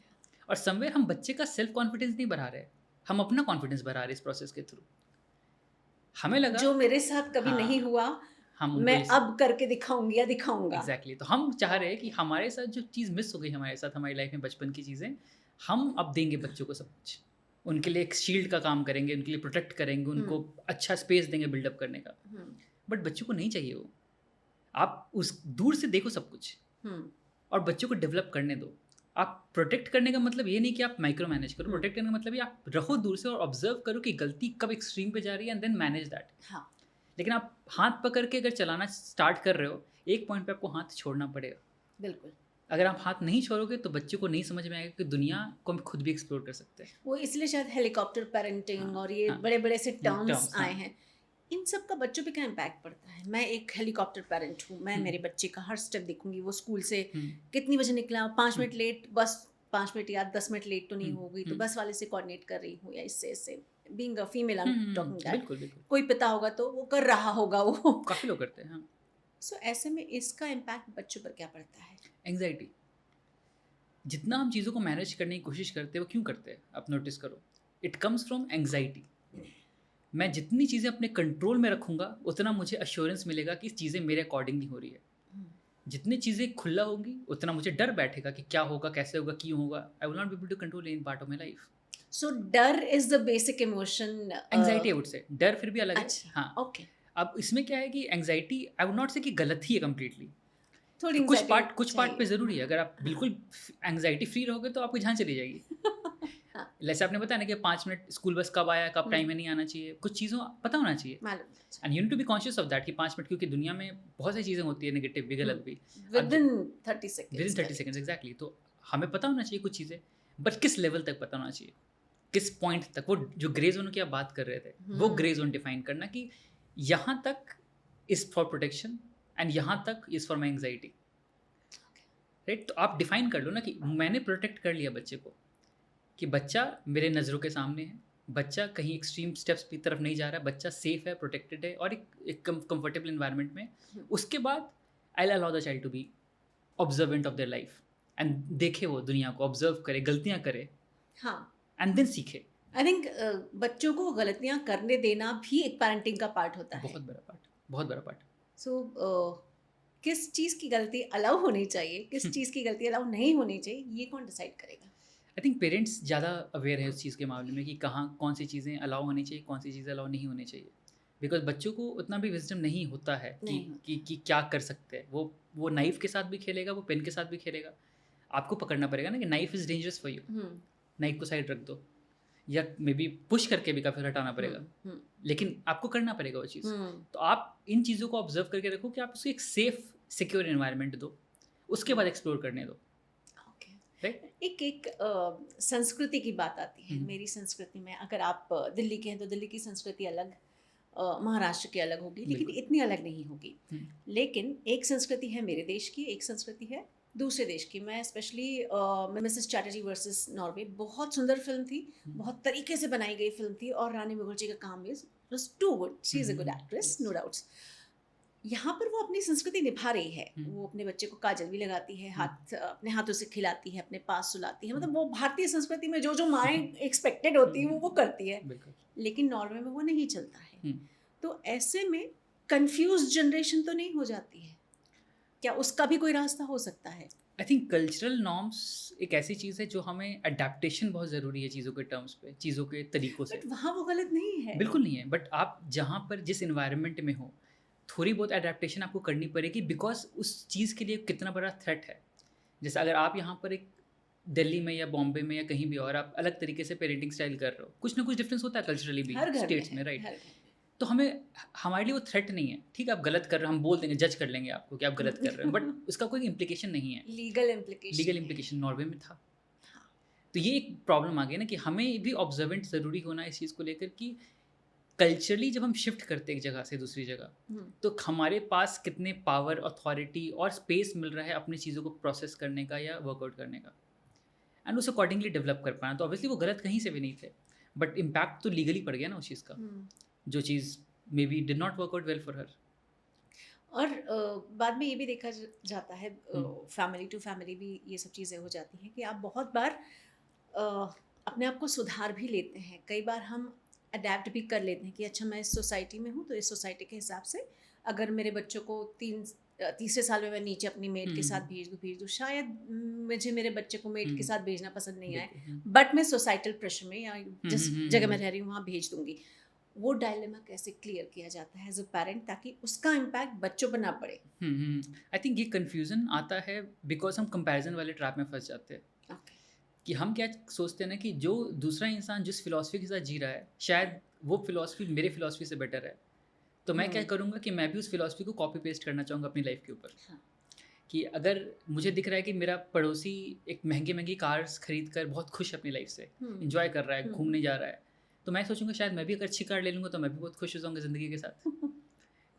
और समवेयर हम बच्चे का सेल्फ कॉन्फिडेंस नहीं बढ़ा रहे, हम अपना कॉन्फिडेंस बढ़ा रहे इस प्रोसेस के थ्रू। हमें लगा जो मेरे साथ कभी नहीं हुआ, मैं अब करके दिखाऊंगी या दिखाऊंगा। एग्जैक्टली। तो हम चाह रहे हैं कि हमारे साथ जो चीज़ मिस हो गई हमारे साथ हमारी लाइफ में, बचपन की चीज़ें, हम अब देंगे बच्चों को सब कुछ, उनके लिए एक शील्ड का काम करेंगे, उनके लिए प्रोटेक्ट करेंगे, उनको अच्छा स्पेस देंगे बिल्डअप करने का। बट बच्चों को नहीं चाहिए वो। आप उस दूर से देखो सब कुछ, और बच्चों को डेवलप करने दो। आप प्रोटेक्ट करने का मतलब ये नहीं कि आप माइक्रो मैनेज करो, प्रोटेक्ट करने का मतलब ये आप रहो दूर से और ऑब्जर्व करो कि गलती कब एक्सट्रीम पे जा रही है, एंड देन मैनेज दैट। लेकिन आप हाथ पकड़ के अगर चलाना स्टार्ट कर रहे हो, एक पॉइंट पे आपको हाथ छोड़ना पड़ेगा। बिल्कुल। अगर आप हाथ नहीं छोड़ोगे तो बच्चे को नहीं समझ में आएगा कि दुनिया को हम खुद भी एक्सप्लोर कर सकते हैं। वो इसलिए शायद हेलीकॉप्टर पेरेंटिंग और ये बड़े बड़े से टर्म्स आए हैं। इन सब का बच्चों पे क्या इम्पैक्ट पड़ता है? मैं एक हेलीकॉप्टर पेरेंट हूँ, मैं मेरे बच्चे का हर स्टेप देखूंगी, वो स्कूल से कितनी बजे निकला, 5 मिनट लेट, बस 5 मिनट या 10 मिनट लेट तो नहीं हो गई, तो बस वाले से कोऑर्डिनेट कर रही हूँ, या इससे being a female I am talking that, कोई पिता होगा तो वो कर रहा होगा, वो काफ़ी लोग करते हैं। सो ऐसे में इसका इम्पैक्ट बच्चों पर क्या पड़ता है? एंग्जाइटी। जितना हम चीज़ों को मैनेज करने की कोशिश करते हैं, वो क्यों करते हैं आप नोटिस करो, इट कम्स फ्रॉम एंग्जाइटी। मैं जितनी चीज़ें अपने कंट्रोल में रखूँगा उतना मुझे अश्योरेंस मिलेगा कि चीज़ें मेरे अकॉर्डिंगली हो रही है। जितनी चीज़ें खुला होंगी उतना मुझे डर बैठेगा कि क्या होगा, कैसे होगा, क्यों होगा। I will not be able to control any part of my life. So डर is the basic emotion. Anxiety I would say, डर फिर भी अलग है। अच्छा, हाँ, ओके। अब इसमें क्या है कि एंग्जाइटी आई वुड नॉट से कि गलत ही है कम्प्लीटली, थोड़ी कुछ पार्ट पे ज़रूरी है। अगर आप बिल्कुल एंग्जाइटी फ्री रहोगे तो आपकी जान चली जाएगी। जैसे आपने बताया ना कि 5 मिनट स्कूल बस कब आया, कब टाइम में नहीं आना चाहिए, कुछ चीज़ों पता होना चाहिए, and you need to be conscious of that कि 5 मिनट, क्योंकि दुनिया में बहुत सारी चीज़ें होती है नेगेटिव भी, गलत भी, विदिन 30 सेकंड्स एग्जैक्टली। तो हमें पता होना चाहिए कुछ चीज़ें, बट किस लेवल तक पता होना चाहिए, किस पॉइंट तक। वो जो ग्रे जोन की आप बात कर रहे थे, वो ग्रे जोन डिफाइन करना कि यहाँ तक इज़ फॉर प्रोटेक्शन एंड यहाँ तक is for my anxiety, right. तो आप डिफाइन कर लो ना कि मैंने प्रोटेक्ट कर लिया बच्चे को, कि बच्चा मेरे नज़रों के सामने है, बच्चा कहीं एक्सट्रीम स्टेप्स की तरफ नहीं जा रहा है, बच्चा सेफ है, प्रोटेक्टेड है, और एक कंफर्टेबल इन्वायरमेंट में। उसके बाद I allow the child to be observant of their life, and देखे वो दुनिया को, ऑब्जर्व करे, गलतियाँ करे, हाँ, एंड देन सीखे। आई थिंक बच्चों को गलतियाँ करने देना भी एक पेरेंटिंग का पार्ट होता है, बहुत बड़ा पार्ट। सो किस चीज़ की गलती अलाउ होनी चाहिए, किस चीज़ की गलती अलाउ नहीं होनी चाहिए, ये कौन डिसाइड करेगा? आई थिंक पेरेंट्स ज़्यादा अवेयर है उस चीज़ के मामले में कि कहाँ कौन सी चीज़ें अलाउ होनी चाहिए, कौन सी चीज़ें अलाउ नहीं होनी चाहिए, बिकॉज बच्चों को उतना भी विजडम नहीं होता है कि क्या कर सकते हैं। वो नाइफ के साथ भी खेलेगा, वो पेन के साथ भी खेलेगा। आपको पकड़ना पड़ेगा ना कि knife is dangerous for you, knife को साइड रख दो, या मे बी पुश करके भी काफ़ी हटाना पड़ेगा, लेकिन आपको करना पड़ेगा वो चीज़। तो आप इन चीज़ों को ऑब्जर्व करके रखो कि आप उसको एक सेफ सिक्योर एनवायरनमेंट दो, उसके बाद एक्सप्लोर करने दो। एक संस्कृति की बात आती है। मेरी संस्कृति में, अगर आप दिल्ली के हैं तो दिल्ली की संस्कृति अलग, महाराष्ट्र की अलग होगी, लेकिन बिल्कुल। इतनी अलग नहीं होगी। हम्म, लेकिन एक संस्कृति है मेरे देश की, एक संस्कृति है दूसरे देश की। मैं specially Mrs Chatterjee versus Norway, बहुत सुंदर फिल्म थी, हम्म, बहुत तरीके से बनाई गई फिल्म थी, और रानी मुखर्जी का काम is was too good, she is a good actress, no yes, doubts. यहाँ पर वो अपनी संस्कृति निभा रही है, हम्म, वो अपने बच्चे को काजल भी लगाती है, हम्म, हाथ अपने हाथों से खिलाती है, अपने पास सुलाती है, हम्म, मतलब वो भारतीय संस्कृति में जो जो माएँ एक्सपेक्टेड होती है वो करती है। बिल्कुल। लेकिन नॉर्वे में वो नहीं चलता है। हम्म, तो ऐसे में कंफ्यूज जनरेशन तो नहीं हो जाती है? क्या उसका भी कोई रास्ता हो सकता है? आई थिंक कल्चरल नॉर्म्स एक ऐसी चीज़ है जो हमें अडेप्टेशन बहुत ज़रूरी है चीज़ों के टर्म्स पे, चीज़ों के तरीक़ों से। बट वहाँ वो गलत नहीं है। बिल्कुल नहीं है, बट आप जहाँ पर जिस एनवायरनमेंट में हो, थोड़ी बहुत अडेप्टेशन आपको करनी पड़ेगी बिकॉज़ उस चीज़ के लिए कितना बड़ा थ्रेट है। जैसे अगर आप यहाँ पर एक दिल्ली में या बॉम्बे में या कहीं भी और आप अलग तरीके से पेरेंटिंग स्टाइल कर रहे हो, कुछ ना कुछ डिफरेंस होता है कल्चरली भी हर घर में स्टेट्स है, में, राइट? हर घर में। तो हमें हमारे लिए वो थ्रेट नहीं है। ठीक है, आप गलत कर रहे हो, हम बोल देंगे, जज कर लेंगे आपको कि आप गलत कर रहे हो, बट उसका कोई इम्प्लीकेशन नहीं है। लीगल इम्प्लीकेशन लीगल है। इम्प्लीकेशन नॉर्वे में था। हाँ। तो ये एक प्रॉब्लम आ गई ना कि हमें भी ऑब्जर्वेंट ज़रूरी होना इस चीज़ को लेकर कि कल्चरली जब हम शिफ्ट करते हैं एक जगह से दूसरी जगह, हम्म, तो हमारे पास कितने पावर, अथॉरिटी और स्पेस मिल रहा है अपनी चीज़ों को प्रोसेस करने का या वर्कआउट करने का, एंड उस अकॉर्डिंगली डेवलप कर पाना। तो ऑब्वियसली वो गलत कहीं से भी नहीं थे, बट इम्पैक्ट तो लीगली पड़ गया ना उस चीज़ का, हम्म। जो चीज़ maybe did not work out well for her. और बाद में ये भी देखा जाता है, हम्म, फैमिली टू फैमिली भी ये सब चीज़ें हो जाती हैं कि आप बहुत बार अ, अपने आप को सुधार भी लेते हैं। कई बार हम अडेप्ट भी कर लेते हैं कि अच्छा मैं इस सोसाइटी में हूँ, तो इस सोसाइटी के हिसाब से अगर मेरे बच्चों को तीसरे साल में मैं नीचे अपनी मेड के साथ भेज दूँ, शायद मुझे मेरे बच्चे को मेड के साथ भेजना पसंद नहीं आए, बिल्कुल। बट मैं सोसाइटल प्रेशर में या जिस जगह मैं रह रही हूँ वहाँ भेज दूँगी। वो डायलेमा कैसे क्लियर किया जाता है एज अ पेरेंट, ताकि उसका इम्पैक्ट बच्चों पर ना पड़े? आई थिंक ये कन्फ्यूज़न आता है बिकॉज हम कंपैरिजन वाले ट्रैप में फंस जाते हैं ओके। कि हम क्या सोचते हैं ना कि जो दूसरा इंसान जिस फिलॉसफी के साथ जी रहा है, शायद वो फिलॉसफी मेरे फिलॉसफी से बेटर है। तो मैं क्या करूँगा कि मैं भी उस फिलॉसफी को कॉपी पेस्ट करना चाहूँगा अपनी लाइफ के ऊपर। हाँ। कि अगर मुझे दिख रहा है कि मेरा पड़ोसी एक महंगी महंगी कार्स खरीद कर बहुत खुश है अपनी लाइफ से, इंजॉय कर रहा है, घूमने जा रहा है, तो मैं सोचूंगा शायद मैं भी अगर अच्छी कार ले लूँगा तो मैं भी बहुत खुश हो जाऊँगा ज़िंदगी के साथ।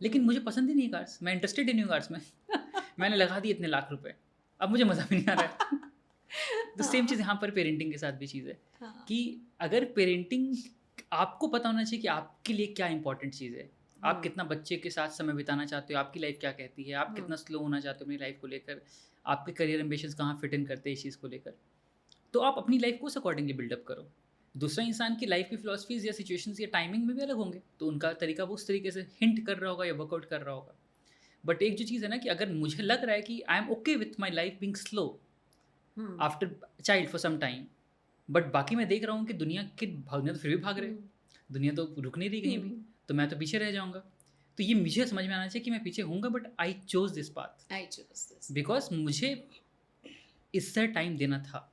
लेकिन मुझे पसंद ही नहीं कार्स, मैं इंटरेस्टेड ही नहीं हूँ कार्स में। मैंने लगा दिए इतने लाख रुपए, अब मुझे मज़ा भी नहीं आ रहा है। तो सेम चीज़ यहाँ पर पेरेंटिंग के साथ भी चीज़ है हाँ। कि अगर पेरेंटिंग, आपको पता होना चाहिए कि आपके लिए क्या इंपॉर्टेंट चीज़ है, आप कितना बच्चे के साथ समय बिताना चाहते हो, आपकी लाइफ क्या कहती है, आप कितना स्लो होना चाहते हो अपनी लाइफ को लेकर, आपके करियर एम्बिशंस कहाँ फिट इन करते हैं इस चीज़ को लेकर। तो आप अपनी लाइफ को उस अकॉर्डिंगली बिल्डअप करो। दूसरा इंसान की लाइफ की फिलॉसफीज या सिचुएशंस या टाइमिंग में भी अलग होंगे, तो उनका तरीका वो उस तरीके से हिंट कर रहा होगा या वर्कआउट कर रहा होगा। बट एक जो चीज़ है ना कि अगर मुझे लग रहा है कि I am okay with my life being slow after child for some time, but बाकी मैं देख रहा हूँ कि दुनिया के भागने तो फिर भी भाग रहे, दुनिया तो रुक नहीं रही कहीं भी, तो मैं तो पीछे रह जाऊँगा। तो ये मुझे समझ में आना चाहिए कि मैं पीछे होऊंगा, but I chose this path I choose this. Because मुझे इससे टाइम देना था।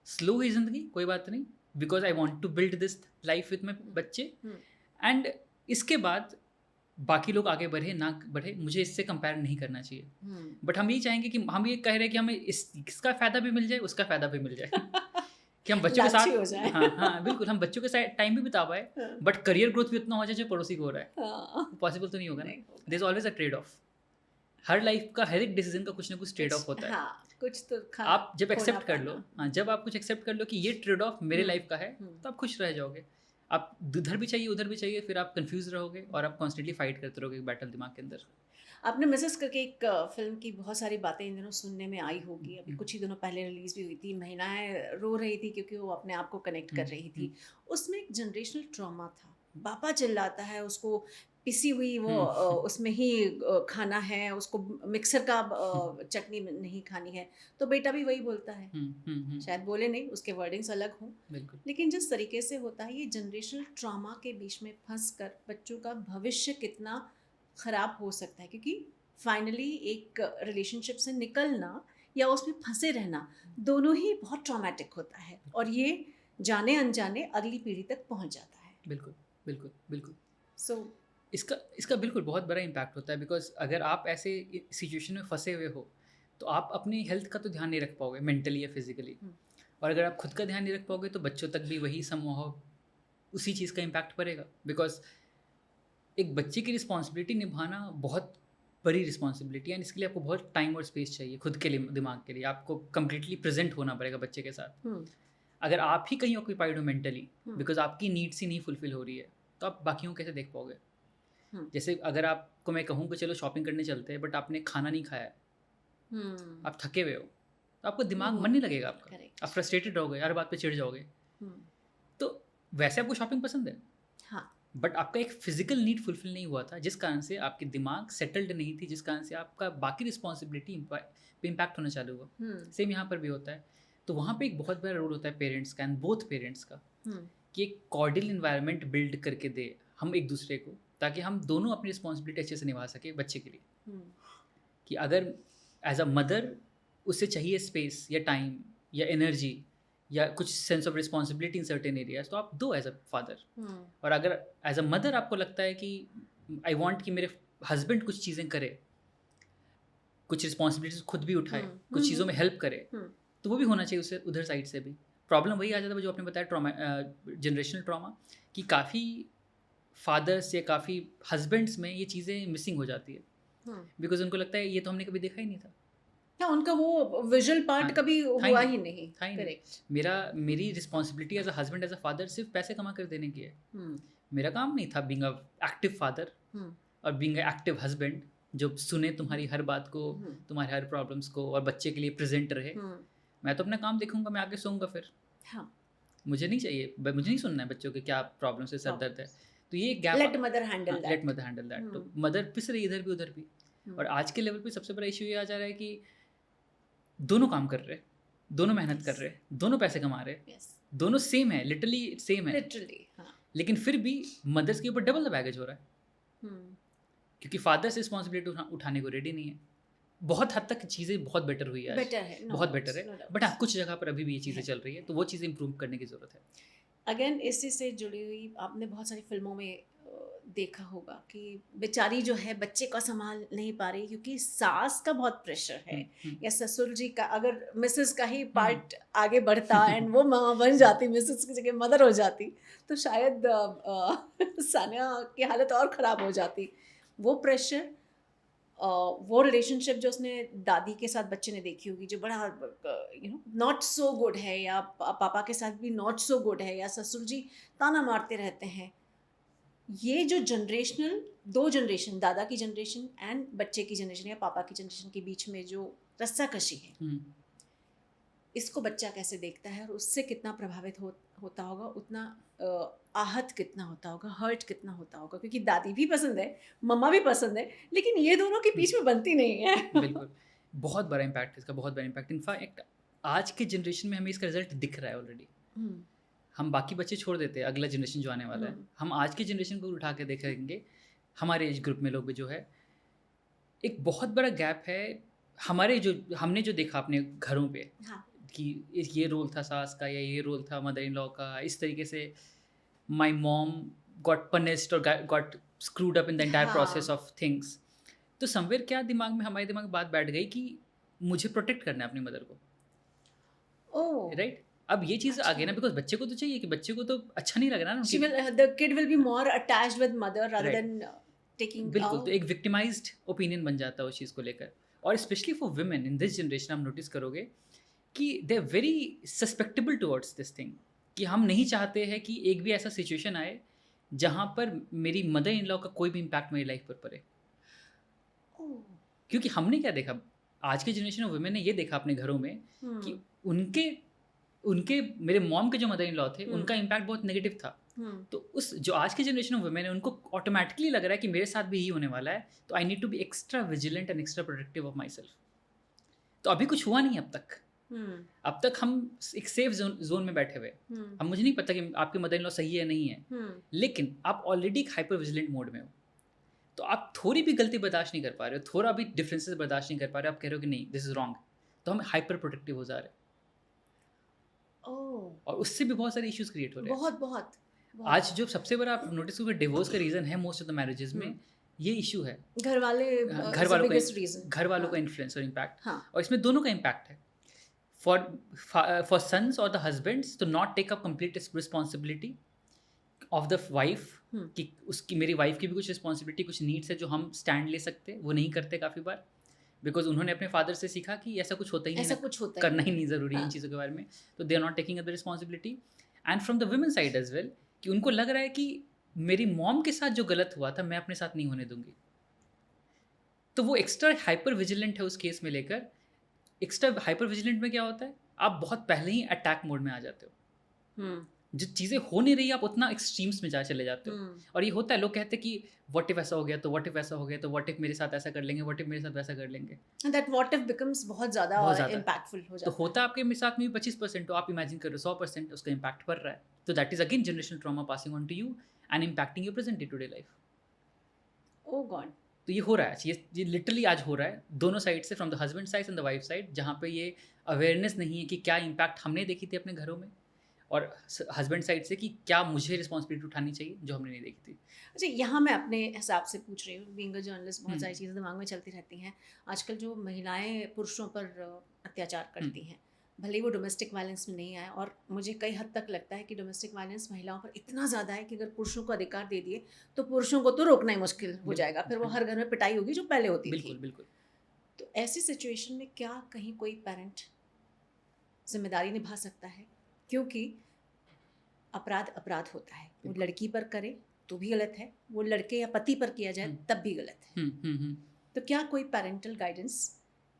स्लो ही ज़िंदगी, कोई बात नहीं, because I want to build this life with my बच्चे, एंड इसके बाद बाकी लोग आगे बढ़े ना बढ़े मुझे इससे कंपेयर नहीं करना चाहिए। बट हम ये चाहेंगे कि हम ये कह रहे हैं कि हमें इसका फ़ायदा भी मिल जाए, उसका फ़ायदा भी मिल जाए। कि हम बच्चों के लालची साथ, हो जाए। हाँ हाँ बिल्कुल, हम बच्चों के साथ टाइम भी बिता पाए, हाँ। बट करियर ग्रोथ भी उतना हो जाए जो पड़ोसी को हो रहा है। हाँ। पॉसिबल तो नहीं होगा ना। नहीं होगा। There is always a trade off. हर लाइफ का हर एक डिसीजन का कुछ ना कुछ ट्रेड ऑफ होता है। हाँ, कुछ तो आप जब एक्सेप्ट कर लो, हाँ जब आप कुछ एक्सेप्ट कर लो कि ये ट्रेड ऑफ मेरे लाइफ का है, तो आप खुश रह जाओगे। आप उधर भी चाहिए उधर भी चाहिए, फिर आप कंफ्यूज रहोगे और आप कॉन्स्टेंटली फाइट करते रहोगे बैटल दिमाग के अंदर। आपने मिसेस करके एक फिल्म की बहुत सारी बातें इन दिनों सुनने में आई होगी, अभी कुछ ही दिनों पहले रिलीज भी हुई थी, महिलाएं रो रही थी क्योंकि वो अपने आप को कनेक्ट कर रही थी। उसमें एक जनरेशनल ट्रॉमा था, पापा चिल्लाता है, उसको पिसी हुई वो उसमें ही खाना है, उसको मिक्सर का चटनी नहीं खानी है, तो बेटा भी वही बोलता है। शायद बोले नहीं, उसके वर्डिंग्स अलग हों, लेकिन जिस तरीके से होता है ये जनरेशनल ट्रॉमा के बीच में फंस कर बच्चों का भविष्य कितना ख़राब हो सकता है, क्योंकि फाइनली एक रिलेशनशिप से निकलना या उसमें फंसे रहना दोनों ही बहुत ट्रॉमेटिक होता है, और ये जाने अनजाने अगली पीढ़ी तक पहुंच जाता है। बिल्कुल बिल्कुल बिल्कुल। सो इसका बिल्कुल बहुत बड़ा इम्पैक्ट होता है, बिकॉज अगर आप ऐसे सिचुएशन में फंसे हुए हो तो आप अपनी हेल्थ का तो ध्यान नहीं रख पाओगे मेंटली या फिजिकली, और अगर आप खुद का ध्यान नहीं रख पाओगे तो बच्चों तक भी वही समूह उसी चीज़ का इम्पैक्ट पड़ेगा। बिकॉज एक बच्चे की रिस्पॉन्सिबिलिटी निभाना बहुत बड़ी रिस्पॉन्सिबिलिटी है, एंड इसके लिए आपको बहुत टाइम और स्पेस चाहिए खुद के लिए, दिमाग के लिए। आपको कम्प्लीटली प्रेजेंट होना पड़ेगा बच्चे के साथ। अगर आप ही कहीं ऑक्यूपाइड हो मेंटली, बिकॉज आपकी नीड्स ही नहीं फुलफिल हो रही है, तो आप बाकियों को कैसे देख पाओगे? जैसे अगर आपको मैं कहूँ कि चलो शॉपिंग करने चलते हैं, बट आपने खाना नहीं खाया है, आप थके हुए हो, तो आपको दिमाग मन नहीं लगेगा आपका, आप फ्रस्ट्रेटेड रहोगे, हर बात पे चिढ़ जाओगे। तो वैसे आपको शॉपिंग पसंद है, हाँ, बट आपका एक फिजिकल नीड फुलफिल नहीं हुआ था, जिस कारण से आपकी दिमाग सेटल्ड नहीं थी, जिस कारण से आपका बाकी रिस्पॉन्सिबिलिटी पे इम्पैक्ट होना चालू हुआ। सेम यहाँ पर भी होता है। तो वहाँ पे एक बहुत बड़ा रोल होता है पेरेंट्स का, एंड बोथ पेरेंट्स का, कि एक कॉर्डियल इन्वायरमेंट बिल्ड करके दे हम एक दूसरे को, ताकि हम दोनों अपनी रिस्पॉन्सिबिलिटी अच्छे से निभा सके बच्चे के लिए। कि अगर एज अ मदर उसे चाहिए स्पेस या टाइम या एनर्जी या कुछ sense of responsibility in certain areas, तो आप दो एज अ फादर। और अगर एज अ मदर आपको लगता है कि आई वॉन्ट कि मेरे हस्बैंड कुछ चीज़ें करे, कुछ रिस्पॉन्सिबिलिटीज खुद भी उठाए, कुछ चीज़ों में हेल्प करे, तो वो भी होना चाहिए उसे उधर साइड से भी। प्रॉब्लम वही आ जाता है जो आपने बताया, ट्रॉमा, जनरेशनल ट्रॉमा, कि काफ़ी फादर्स या काफ़ी हस्बैंड्स में ये चीज़ें मिसिंग हो जाती है, बिकॉज उनको लगता है ये तो हमने कभी देखा ही नहीं था। हाँ, उनका वो विजुअल पार्ट हाँ, कभी हुआ ही नहीं। करेक्ट। मेरी responsibility as a husband as a father सिर्फ पैसे कमा कर देने की है। मेरा काम नहीं था बीइंग अ एक्टिव फादर और बीइंग अ एक्टिव हस्बैंड, जो सुने तुम्हारी हर बात को, तुम्हारे हर प्रॉब्लम्स को, और बच्चे के लिए प्रेजेंट रहे। मैं तो अपना काम देखूंगा, मैं आगे सोऊंगा फिर। हाँ, मुझे नहीं चाहिए, मुझे नहीं सुनना है बच्चों के क्या प्रॉब्लम से सर दर्द है। तो ये gap, let mother handle that, let mother handle that. तो मदर पिस रही इधर भी उधर भी। और आज के लेवल पे सबसे बड़ा इशू ये आ जा रहा है कि दोनों काम कर रहे, दोनों मेहनत कर रहे, दोनों पैसे कमा रहे, दोनों सेम है, लिटरली सेम है, लेकिन फिर भी मदर्स के ऊपर डबल द बैगेज हो रहा है, क्योंकि फादर्स रिस्पॉन्सिबिलिटी उठाने को रेडी नहीं है। बहुत हद तक चीज़ें बहुत बेटर हुई है, बहुत बेटर है, बट हाँ कुछ जगह पर अभी भी ये चीज़ें चल रही है, तो वो चीज़ें इंप्रूव करने की ज़रूरत है। अगेन इसी से जुड़ी हुई आपने बहुत सारी फिल्मों में देखा होगा कि बेचारी जो है बच्चे का संभाल नहीं पा रही, क्योंकि सास का बहुत प्रेशर है, या ससुर जी का। अगर मिसेस का ही पार्ट आगे बढ़ता एंड वो माँ बन जाती, मिसेस की जगह मदर हो जाती, तो शायद सानिया की हालत और ख़राब हो जाती। वो प्रेशर, वो रिलेशनशिप जो उसने दादी के साथ बच्चे ने देखी होगी, जो बड़ा नॉट सो गुड है, या पापा के साथ भी नॉट सो गुड है, या ससुर जी ताना मारते रहते हैं। ये जो जनरेशनल, दो जनरेशन, दादा की जनरेशन एंड बच्चे की जनरेशन या पापा की जनरेशन के बीच में जो रस्साकशी है, इसको बच्चा कैसे देखता है और उससे कितना प्रभावित होता होगा, उतना आहत कितना होता होगा, हर्ट कितना होता होगा, क्योंकि दादी भी पसंद है, मम्मा भी पसंद है, लेकिन ये दोनों के बीच में बनती नहीं है। बिल्कुल, बहुत बड़ा इम्पैक्ट इसका, बहुत बड़ा इम्पैक्ट। इनफैक्ट आज के जनरेशन में हमें इसका रिजल्ट दिख रहा है ऑलरेडी। हम बाकी बच्चे छोड़ देते हैं, अगला जनरेशन जो आने वाला है, हम आज की जनरेशन को उठा के देखेंगे, हमारे एज ग्रुप में लोग भी जो है, एक बहुत बड़ा गैप है हमारे, जो हमने जो देखा अपने घरों पे, हाँ, कि ये रोल था सास का, या ये रोल था मदर इन लॉ का, इस तरीके से माई मॉम गॉट पनिश्ड और got screwed up in the entire process of things. तो समवेयर क्या दिमाग में, हमारे दिमाग में बात बैठ गई कि मुझे प्रोटेक्ट करना है अपनी मदर को। ओह, राइट। अब ये चीज़ आ गई ना, बिकॉज बच्चे को तो चाहिए, कि बच्चे को तो अच्छा नहीं लग रहा ना, the kid will be more attached with mother rather than taking। बिल्कुल, तो एक विक्टिमाइज्ड ओपिनियन बन जाता है उस चीज़ को लेकर। और specially for women in this generation, आप नोटिस करोगे कि they are very susceptible towards this thing, कि हम नहीं चाहते हैं कि एक भी ऐसा सिचुएशन आए जहाँ पर मेरी मदर इन लॉ का कोई भी इम्पैक्ट मेरी लाइफ पर पड़े। क्योंकि हमने क्या देखा, आज के जनरेशन ऑफ वुमेन ने ये देखा अपने घरों में कि उनके मेरे मॉम के जो मदर इन लॉ थे, उनका इम्पैक्ट बहुत नेगेटिव था। तो उस जो आज के जनरेशन ऑफ वुमेन है, उनको ऑटोमेटिकली लग रहा है कि मेरे साथ भी यही होने वाला है, तो I need to be extra vigilant and extra protective of myself. तो अभी कुछ हुआ नहीं अब तक हम एक सेफ जोन में बैठे हुए। अब मुझे नहीं पता कि आपके मदर इन लॉ सही है नहीं है, लेकिन आप ऑलरेडी एक हाइपर विजिलेंट मोड में हो, तो आप थोड़ी भी गलती बर्दाश्त नहीं कर पा रहे हो, थोड़ा भी डिफरेंसेस बर्दाश्त नहीं कर पा रहे हो, आप कह रहे हो कि नहीं दिस इज रॉन्ग, तो हम हाइपर प्रोटेक्टिव हो जा रहे हैं। और उससे भी बहुत सारे इश्यूज क्रिएट हो रहे हैं। बहुत आज जो सबसे बड़ा आप नोटिस करोगे डिवोर्स का रीजन है मोस्ट ऑफ द मैरिजेस में, ये इशू है घर वालों का इन्फ्लुएंस और इम्पैक्ट। और इसमें दोनों का इम्पैक्ट है, for sons or the husbands to not take up complete responsibility of the wife कि उसकी मेरी वाइफ की भी कुछ रिस्पॉन्सिबिलिटी, कुछ नीड्स है जो हम स्टैंड ले सकते, वो नहीं करते काफ़ी बार, बिकॉज उन्होंने अपने फादर से सीखा कि ऐसा कुछ होता ही नहीं, ऐसा कुछ होता करना ही नहीं ज़रूरी इन हाँ। चीज़ों के बारे में, तो they are not taking a the responsibility. And from the women side as well, कि उनको लग रहा है कि मेरी मॉम के साथ जो गलत हुआ था मैं अपने साथ नहीं होने दूंगी, तो वो एक्स्ट्रा हाइपर विजिलेंट है उस केस में लेकर। एक्स्ट्रा हाइपर विजिलेंट में क्या होता है, आप बहुत पहले ही अटैक मोड में आ जाते हो, जो चीज़ें हो नहीं रही आप उतना एक्सट्रीम्स में चले जाते हो। और ये होता है, लोग कहते हैं कि व्हाट इफ ऐसा हो गया, तो व्हाट इफ ऐसा हो गया, तो व्हाट इफ मेरे साथ ऐसा कर लेंगे, व्हाट इफ मेरे साथ वैसा कर लेंगे, दैट व्हाट इफ बिकम्स बहुत ज़्यादा इम्पैक्टफुल हो तो जाता होता आपके साथ में भी 25%, तो आप इमेजिन करो 100% उसका इम्पैक्ट पड़ रहा है, तो that is again generational trauma passing on to you and impacting your present day to day life. Oh god. तो ये हो रहा है, ये लिटरली आज हो रहा है दोनों साइड से, from the husband side and the wife side, जहाँ पे ये अवेयरनेस नहीं है कि क्या इम्पैक्ट हमने देखी थी अपने घरों में, और हस्बैंड साइड से कि क्या मुझे रिस्पॉन्सिबिलिटी उठानी चाहिए जो हमने नहीं देखी थी। अच्छा, यहाँ मैं अपने हिसाब से पूछ रही हूँ, बीइंग अ जर्नलिस्ट बहुत सारी चीज़ें दिमाग में चलती रहती हैं। आजकल जो महिलाएं पुरुषों पर अत्याचार करती हैं, भले ही वो डोमेस्टिक वायलेंस में नहीं आए, और मुझे कई हद तक लगता है कि डोमेस्टिक वायलेंस महिलाओं पर इतना ज़्यादा है कि अगर पुरुषों को अधिकार दे दिए तो पुरुषों को तो रोकना ही मुश्किल हो जाएगा, फिर वो हर घर में पिटाई होगी जो पहले होती बिल्कुल थी। बिल्कुल। तो ऐसी सिचुएशन में क्या कहीं कोई पेरेंट जिम्मेदारी निभा सकता है? क्योंकि अपराध अपराध होता है, वो लड़की पर करे तो भी गलत है, वो लड़के या पति पर किया जाए तब भी गलत है। तो क्या कोई पेरेंटल गाइडेंस,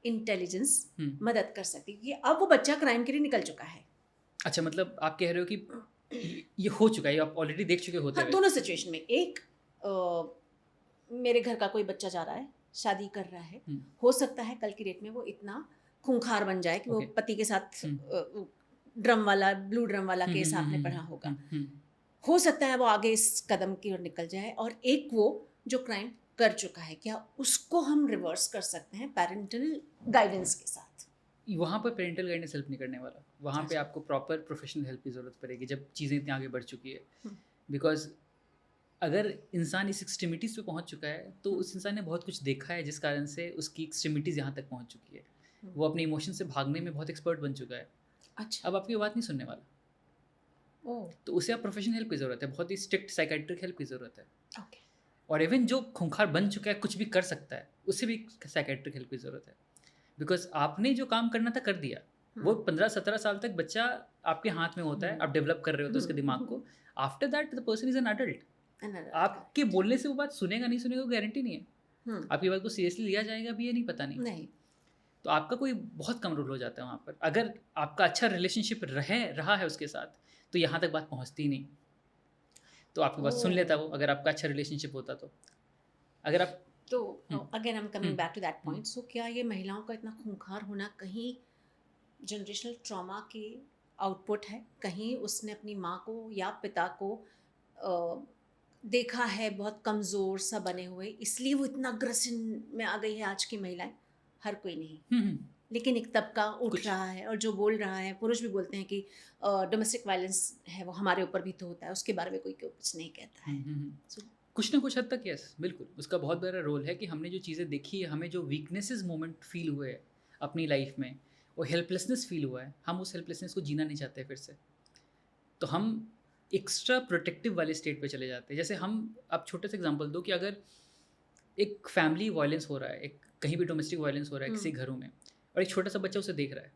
इंटेलिजेंस मदद कर सकती है? अब वो बच्चा क्राइम के लिए निकल चुका है। अच्छा, मतलब आप कह रहे हो कि ये हो चुका है, आप ऑलरेडी देख चुके होते हाँ, हुए। दोनों सिचुएशन में, एक मेरे घर का कोई बच्चा जा रहा है, शादी कर रहा है, हो सकता है कल की डेट में वो इतना खूंखार बन जाए कि वो पति के साथ ड्रम वाला, ब्लू ड्रम वाला केस आपने पढ़ा होगा, हो सकता है वो आगे इस कदम की ओर निकल जाए। और एक वो जो क्राइम कर चुका है, क्या उसको हम रिवर्स कर सकते हैं पेरेंटल गाइडेंस के साथ? वहाँ पर पेरेंटल गाइडेंस हेल्प नहीं करने वाला, वहाँ पे आपको प्रॉपर प्रोफेशनल हेल्प की ज़रूरत पड़ेगी जब चीज़ें इतनी आगे बढ़ चुकी है। बिकॉज अगर इंसान इस एक्सट्रीमिटीज़ पे पहुँच चुका है तो उस इंसान ने बहुत कुछ देखा है जिस कारण से उसकी एक्सट्रीमिटीज़ यहाँ तक पहुँच चुकी है, वो अपने इमोशन से भागने में बहुत एक्सपर्ट बन चुका है। अच्छा। अब आपकी बात नहीं सुनने वाला, तो उसे आप प्रोफेशनल हेल्प की ज़रूरत है, बहुत ही स्ट्रिक्ट साइकेट्रिक हेल्प की ज़रूरत है। और इवन जो खूंखार बन चुका है, कुछ भी कर सकता है, उसे भी साइकेट्रिक हेल्प की ज़रूरत है। बिकॉज आपने जो काम करना था कर दिया, वो 15-17 साल तक बच्चा आपके हाथ में होता है, आप डेवलप कर रहे होते हो उसके दिमाग को। After that the person is an adult. आपके बोलने से वो बात सुनेगा नहीं सुनेगा गारंटी नहीं है, आपकी बात को सीरियसली लिया जाएगा भी, ये नहीं पता नहीं। तो आपका कोई बहुत कम रोल हो जाता है वहाँ पर। अगर आपका अच्छा रिलेशनशिप रहा है उसके साथ, तो यहाँ तक बात पहुँचती नहीं, तो आपकी बात सुन लेता वो, अगर आपका अच्छा रिलेशनशिप होता तो। अगर आप तो again I am coming back to that point, so क्या ये महिलाओं का इतना खूंखार होना कहीं जनरेशनल ट्रॉमा की आउटपुट है? कहीं उसने अपनी माँ को या पिता को देखा है बहुत कमज़ोर सा बने हुए, इसलिए वो इतना अग्रेशन में आ गई है आज की महिलाएं? हर कोई नहीं, लेकिन एक तबका उठ रहा है और जो बोल रहा है, पुरुष भी बोलते हैं कि डोमेस्टिक वायलेंस है वो हमारे ऊपर भी तो होता है, उसके बारे में कोई कुछ नहीं कहता है। कुछ ना कुछ हद तक यस, बिल्कुल उसका बहुत बड़ा रोल है कि हमने जो चीज़ें देखी है, हमें जो वीकनेसेस मोमेंट फील हुए हैं अपनी लाइफ में, वो हेल्पलेसनेस फील हुआ है, हम उस हेल्पलेसनेस को जीना नहीं चाहते फिर से, तो हम एक्स्ट्रा प्रोटेक्टिव वाले स्टेट पे चले जाते हैं। जैसे हम, आप छोटे से एग्जांपल दो कि अगर एक फैमिली वायलेंस हो रहा है, एक कहीं भी डोमेस्टिक वायलेंस हो रहा है किसी घरों में, और एक छोटा सा बच्चा उसे देख रहा है,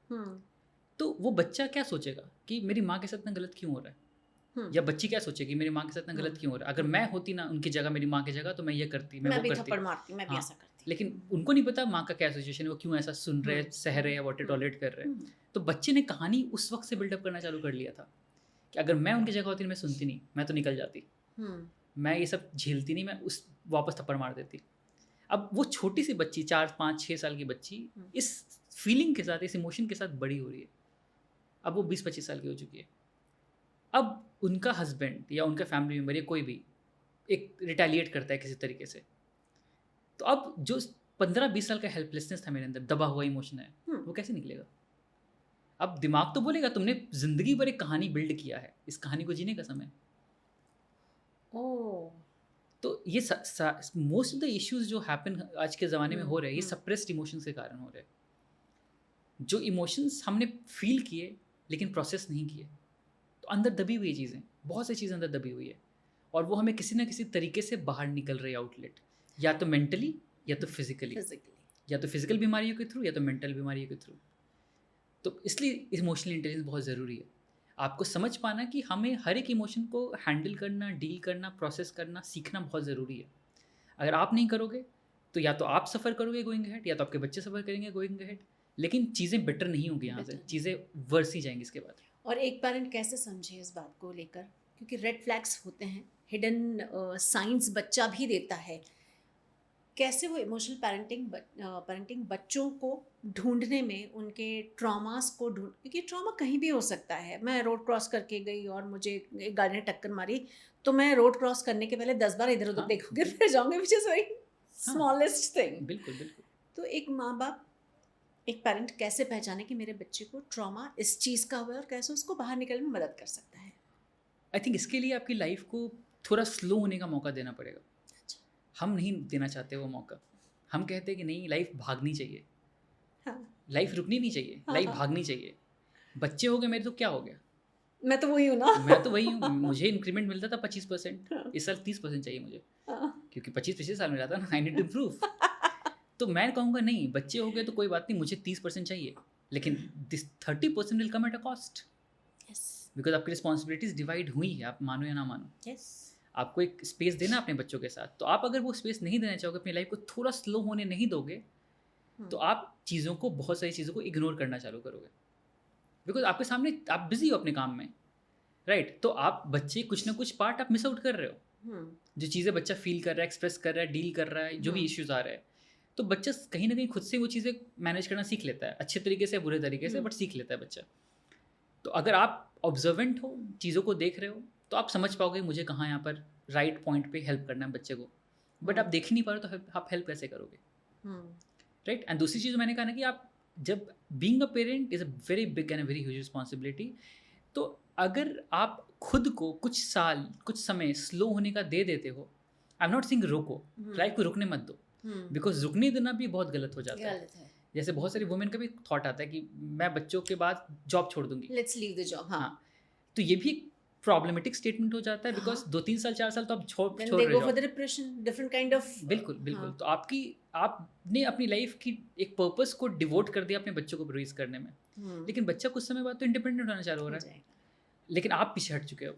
तो वो बच्चा क्या सोचेगा कि मेरी माँ के साथ इतना गलत क्यों हो रहा है, या बच्ची क्या सोचेगी मेरी माँ के साथ इतना गलत क्यों हो रहा है। अगर मैं होती ना उनकी जगह, मेरी माँ की जगह, तो मैं ये करती, मैं वो भी करती, थप्पड़ मारती, मैं भी ऐसा करती। लेकिन उनको नहीं पता माँ का क्या सिचुएशन है, वो क्यों ऐसा सुन रहे हैं, सह रहे हैं, वॉट टॉलरेट कर रहे हैं। तो बच्चे ने कहानी उस वक्त से बिल्डअप करना चालू कर लिया था कि अगर मैं उनकी जगह होती मैं सुनती नहीं, मैं तो निकल जाती, मैं ये सब झेलती नहीं, मैं उस वापस थप्पड़ मार देती। अब वो छोटी सी बच्ची 4-5-6 साल की बच्ची इस फीलिंग के साथ, इस इमोशन के साथ बड़ी हो रही है। अब वो 20-25 साल की हो चुकी है। अब उनका हस्बैंड या उनका फैमिली मेंबर या कोई भी एक रिटेलिएट करता है किसी तरीके से, तो अब जो 15-20 साल का हेल्पलेसनेस था मेरे अंदर, दबा हुआ इमोशन है, वो कैसे निकलेगा? अब दिमाग तो बोलेगा तुमने जिंदगी भर एक कहानी बिल्ड किया है, इस कहानी को जीने का समय। तो ये मोस्ट ऑफ द इश्यूज जो हैपन आज के ज़माने में हो रहे हैं, ये सप्रेस्ड इमोशंस के कारण हो रहे हैं। जो इमोशंस हमने फील किए लेकिन प्रोसेस नहीं किए, तो अंदर दबी हुई चीज़ें, बहुत सी चीज़ें अंदर दबी हुई है, और वो हमें किसी ना किसी तरीके से बाहर निकल रही आउटलेट, या तो मेंटली या तो फिजिकली, या तो फिजिकल बीमारियों के थ्रू या तो मेंटल बीमारियों के थ्रू। तो इसलिए इमोशनल इंटेलिजेंस बहुत ज़रूरी है। आपको समझ पाना कि हमें हर एक इमोशन को हैंडल करना, डील करना, प्रोसेस करना सीखना बहुत ज़रूरी है। अगर आप नहीं करोगे तो या तो आप सफ़र करोगे गोइंग अहेड, या तो आपके बच्चे सफ़र करेंगे गोइंग अहेड, लेकिन चीज़ें बेटर नहीं होंगी यहाँ से, चीज़ें वर्स ही जाएंगी इसके बाद। और एक पेरेंट कैसे समझे इस बात को लेकर, क्योंकि रेड फ्लैग्स होते हैं, हिडन साइंस बच्चा भी देता है। कैसे वो इमोशनल पेरेंटिंग बच्चों को ढूंढने में, उनके ट्रॉमास को क्योंकि ट्रॉमा कहीं भी हो सकता है। मैं रोड क्रॉस करके गई और मुझे एक गाड़ी ने टक्कर मारी, तो मैं रोड क्रॉस करने के पहले 10 बार इधर उधर देखूंगी, फिर जाऊंगी, which is very smallest thing. बिल्कुल बिल्कुल। तो एक माँ बाप, एक पेरेंट कैसे पहचाने कि मेरे बच्चे को ट्रॉमा इस चीज़ का हुआ है और कैसे उसको बाहर निकलने में मदद कर सकता है? आई थिंक इसके लिए आपकी लाइफ को थोड़ा स्लो होने का मौका देना पड़ेगा। हम नहीं देना चाहते वो मौका। हम कहते हैं कि नहीं, लाइफ भागनी चाहिए। हाँ। लाइफ रुकनी नहीं चाहिए, लाइफ भागनी चाहिए। बच्चे हो गए मेरे तो क्या हो गया, मैं तो वही हूँ ना। मैं तो वही हूँ। मुझे इंक्रीमेंट मिलता था 25%, इस साल 30% चाहिए मुझे, क्योंकि 25 पिछले साल मिला था ना। I need to improve. तो मैं कहूँगा नहीं, बच्चे हो गए तो कोई बात नहीं, मुझे 30% चाहिए, लेकिन this 30% will come at a cost, because आपकी रिस्पॉन्सिबिलिटीज डिवाइड हुई है, आप मानो या ना मानो। आपको एक स्पेस देना अपने बच्चों के साथ, तो आप अगर वो स्पेस नहीं देना चाहोगे, अपनी लाइफ को थोड़ा स्लो होने नहीं दोगे, तो आप चीज़ों को, बहुत सारी चीज़ों को इग्नोर करना चालू करोगे, बिकॉज आपके सामने आप बिजी हो अपने काम में, राइट? तो आप बच्चे कुछ ना कुछ पार्ट आप मिस आउट कर रहे हो। जो चीज़ें बच्चा फील कर रहा है, एक्सप्रेस कर रहा है, डील कर रहा है, जो भी इश्यूज आ रहे हैं, तो बच्चा कहीं ना कहीं खुद से वो चीज़ें मैनेज करना सीख लेता है, अच्छे तरीके से, बुरे तरीके से, बट सीख लेता है बच्चा। तो अगर आप ऑब्जर्वेंट हो, चीज़ों को देख रहे हो, तो आप समझ पाओगे मुझे कहाँ यहाँ पर राइट पॉइंट पे हेल्प करना है बच्चे को। बट आप देख ही नहीं पा रहे तो आप हेल्प कैसे करोगे, राइट? एंड दूसरी चीज़ मैंने कहा ना कि आप जब being a parent is a very big and a very huge responsibility, तो अगर आप खुद को कुछ साल, कुछ समय स्लो होने का दे देते हो, आई एम नॉट सेइंग रोको, लाइफ को रुकने मत दो, बिकॉज रुकने देना भी बहुत गलत हो जाता है। जैसे बहुत सारी वुमेन का भी थॉट आता है कि मैं बच्चों के बाद जॉब छोड़ दूंगी, लेट्स लीव द जॉब। हाँ, तो ये भी एक प्रॉब्लमेटिक स्टेटमेंट हो जाता है, बिकॉज 2-3 साल 4 साल तो आप छोड़ रहे हो। Depression, different kind of. बिल्कुल बिल्कुल। तो आपने अपनी लाइफ की एक पर्पस को डिवोट कर दिया अपने बच्चों को प्रोड्यूस करने में, लेकिन बच्चा कुछ समय बाद तो इंडिपेंडेंट होना चालू हो रहा है, लेकिन आप पीछे हट चुके हो,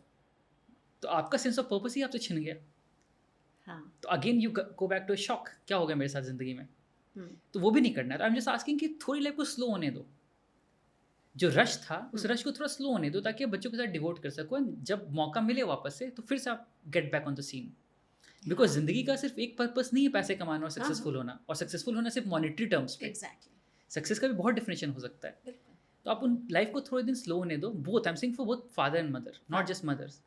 तो आपका सेंस ऑफ पर्पस ही आपसे छिन गया। तो again you go back to a shock, क्या हो गया मेरे साथ ज़िंदगी में। तो वो भी नहीं करना है। तो आई एम जस्ट आस्किंग कि थोड़ी लाइफ को स्लो होने दो, जो रश था उस रश को थोड़ा स्लो होने दो, ताकि आप बच्चों के साथ डिवोट कर सको, जब मौका मिले वापस से तो फिर से आप get back on the scene. Because जिंदगी का सिर्फ एक पर्पस नहीं है पैसे कमाना और सक्सेसफुल होना, और सक्सेसफुल होना सिर्फ मॉनेटरी टर्म्स पे। सक्सेस का भी बहुत डेफिनेशन हो सकता है। तो आप उन लाइफ को थोड़े दिन स्लो होने दो, both, I am saying for both father and mother, not just mothers.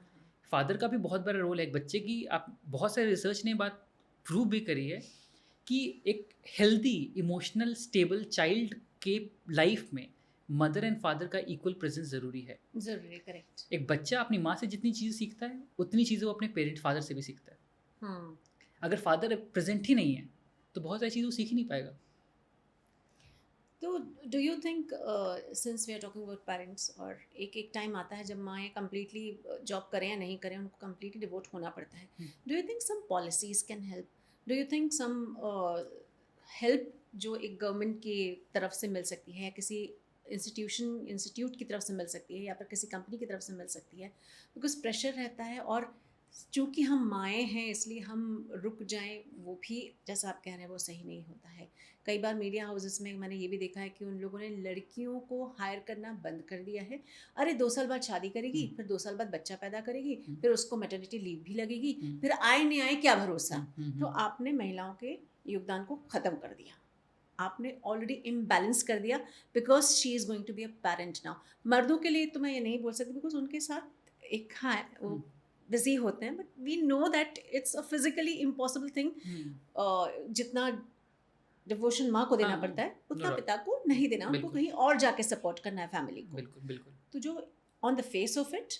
Father का भी बहुत बड़ा रोल है एक बच्चे की। आप बहुत सारे रिसर्च ने बात प्रूव भी करी है कि एक हेल्दी इमोशनल स्टेबल चाइल्ड के लाइफ में मदर एंड फादर का इक्वल प्रेजेंस ज़रूरी है। करेक्ट। एक बच्चा अपनी माँ से जितनी चीज़ सीखता है, उतनी चीज़ें वो अपने पेरेंट फादर से भी सीखता है। अगर फादर प्रेजेंट ही नहीं है तो बहुत सारी चीज़ वो सीख ही नहीं पाएगा। तो do you think, since we are talking about parents, और एक टाइम आता है जब माएँ कम्प्लीटली जॉब करें या नहीं करें, उनको कम्प्लीटली डिवोट होना पड़ता है, do you think some policies can help? Do you think some help जो एक गवर्नमेंट की तरफ से मिल सकती है, किसी इंस्टीट्यूट की तरफ से मिल सकती है, या फिर किसी कंपनी की तरफ से मिल सकती है? बिकॉज प्रेशर रहता है, और चूँकि हम माएँ हैं इसलिए हम रुक जाएं, वो भी जैसा आप कह रहे हैं वो सही नहीं होता है। कई बार मीडिया हाउसेस में मैंने ये भी देखा है कि उन लोगों ने लड़कियों को हायर करना बंद कर दिया है। अरे 2 साल बाद शादी करेगी, फिर 2 साल बाद बच्चा पैदा करेगी, फिर उसको मैटरनिटी लीव भी लगेगी, फिर आए नहीं आए क्या भरोसा। तो आपने महिलाओं के योगदान को ख़त्म कर दिया, आपने ऑलरेडी इम्बैलेंस कर दिया, because she is going to be a parent now. मर्दों के लिए तो मैं ये नहीं बोल सकती, बिकॉज उनके साथ एक वो बिजी होते हैं, but we know that it's a physically impossible thing. जितना डिवोशन माँ को देना पड़ता है उतना पिता को नहीं देना, उनको कहीं और जाके सपोर्ट करना है फैमिली को। बिल्कुल बिल्कुल। तो जो on the face of it,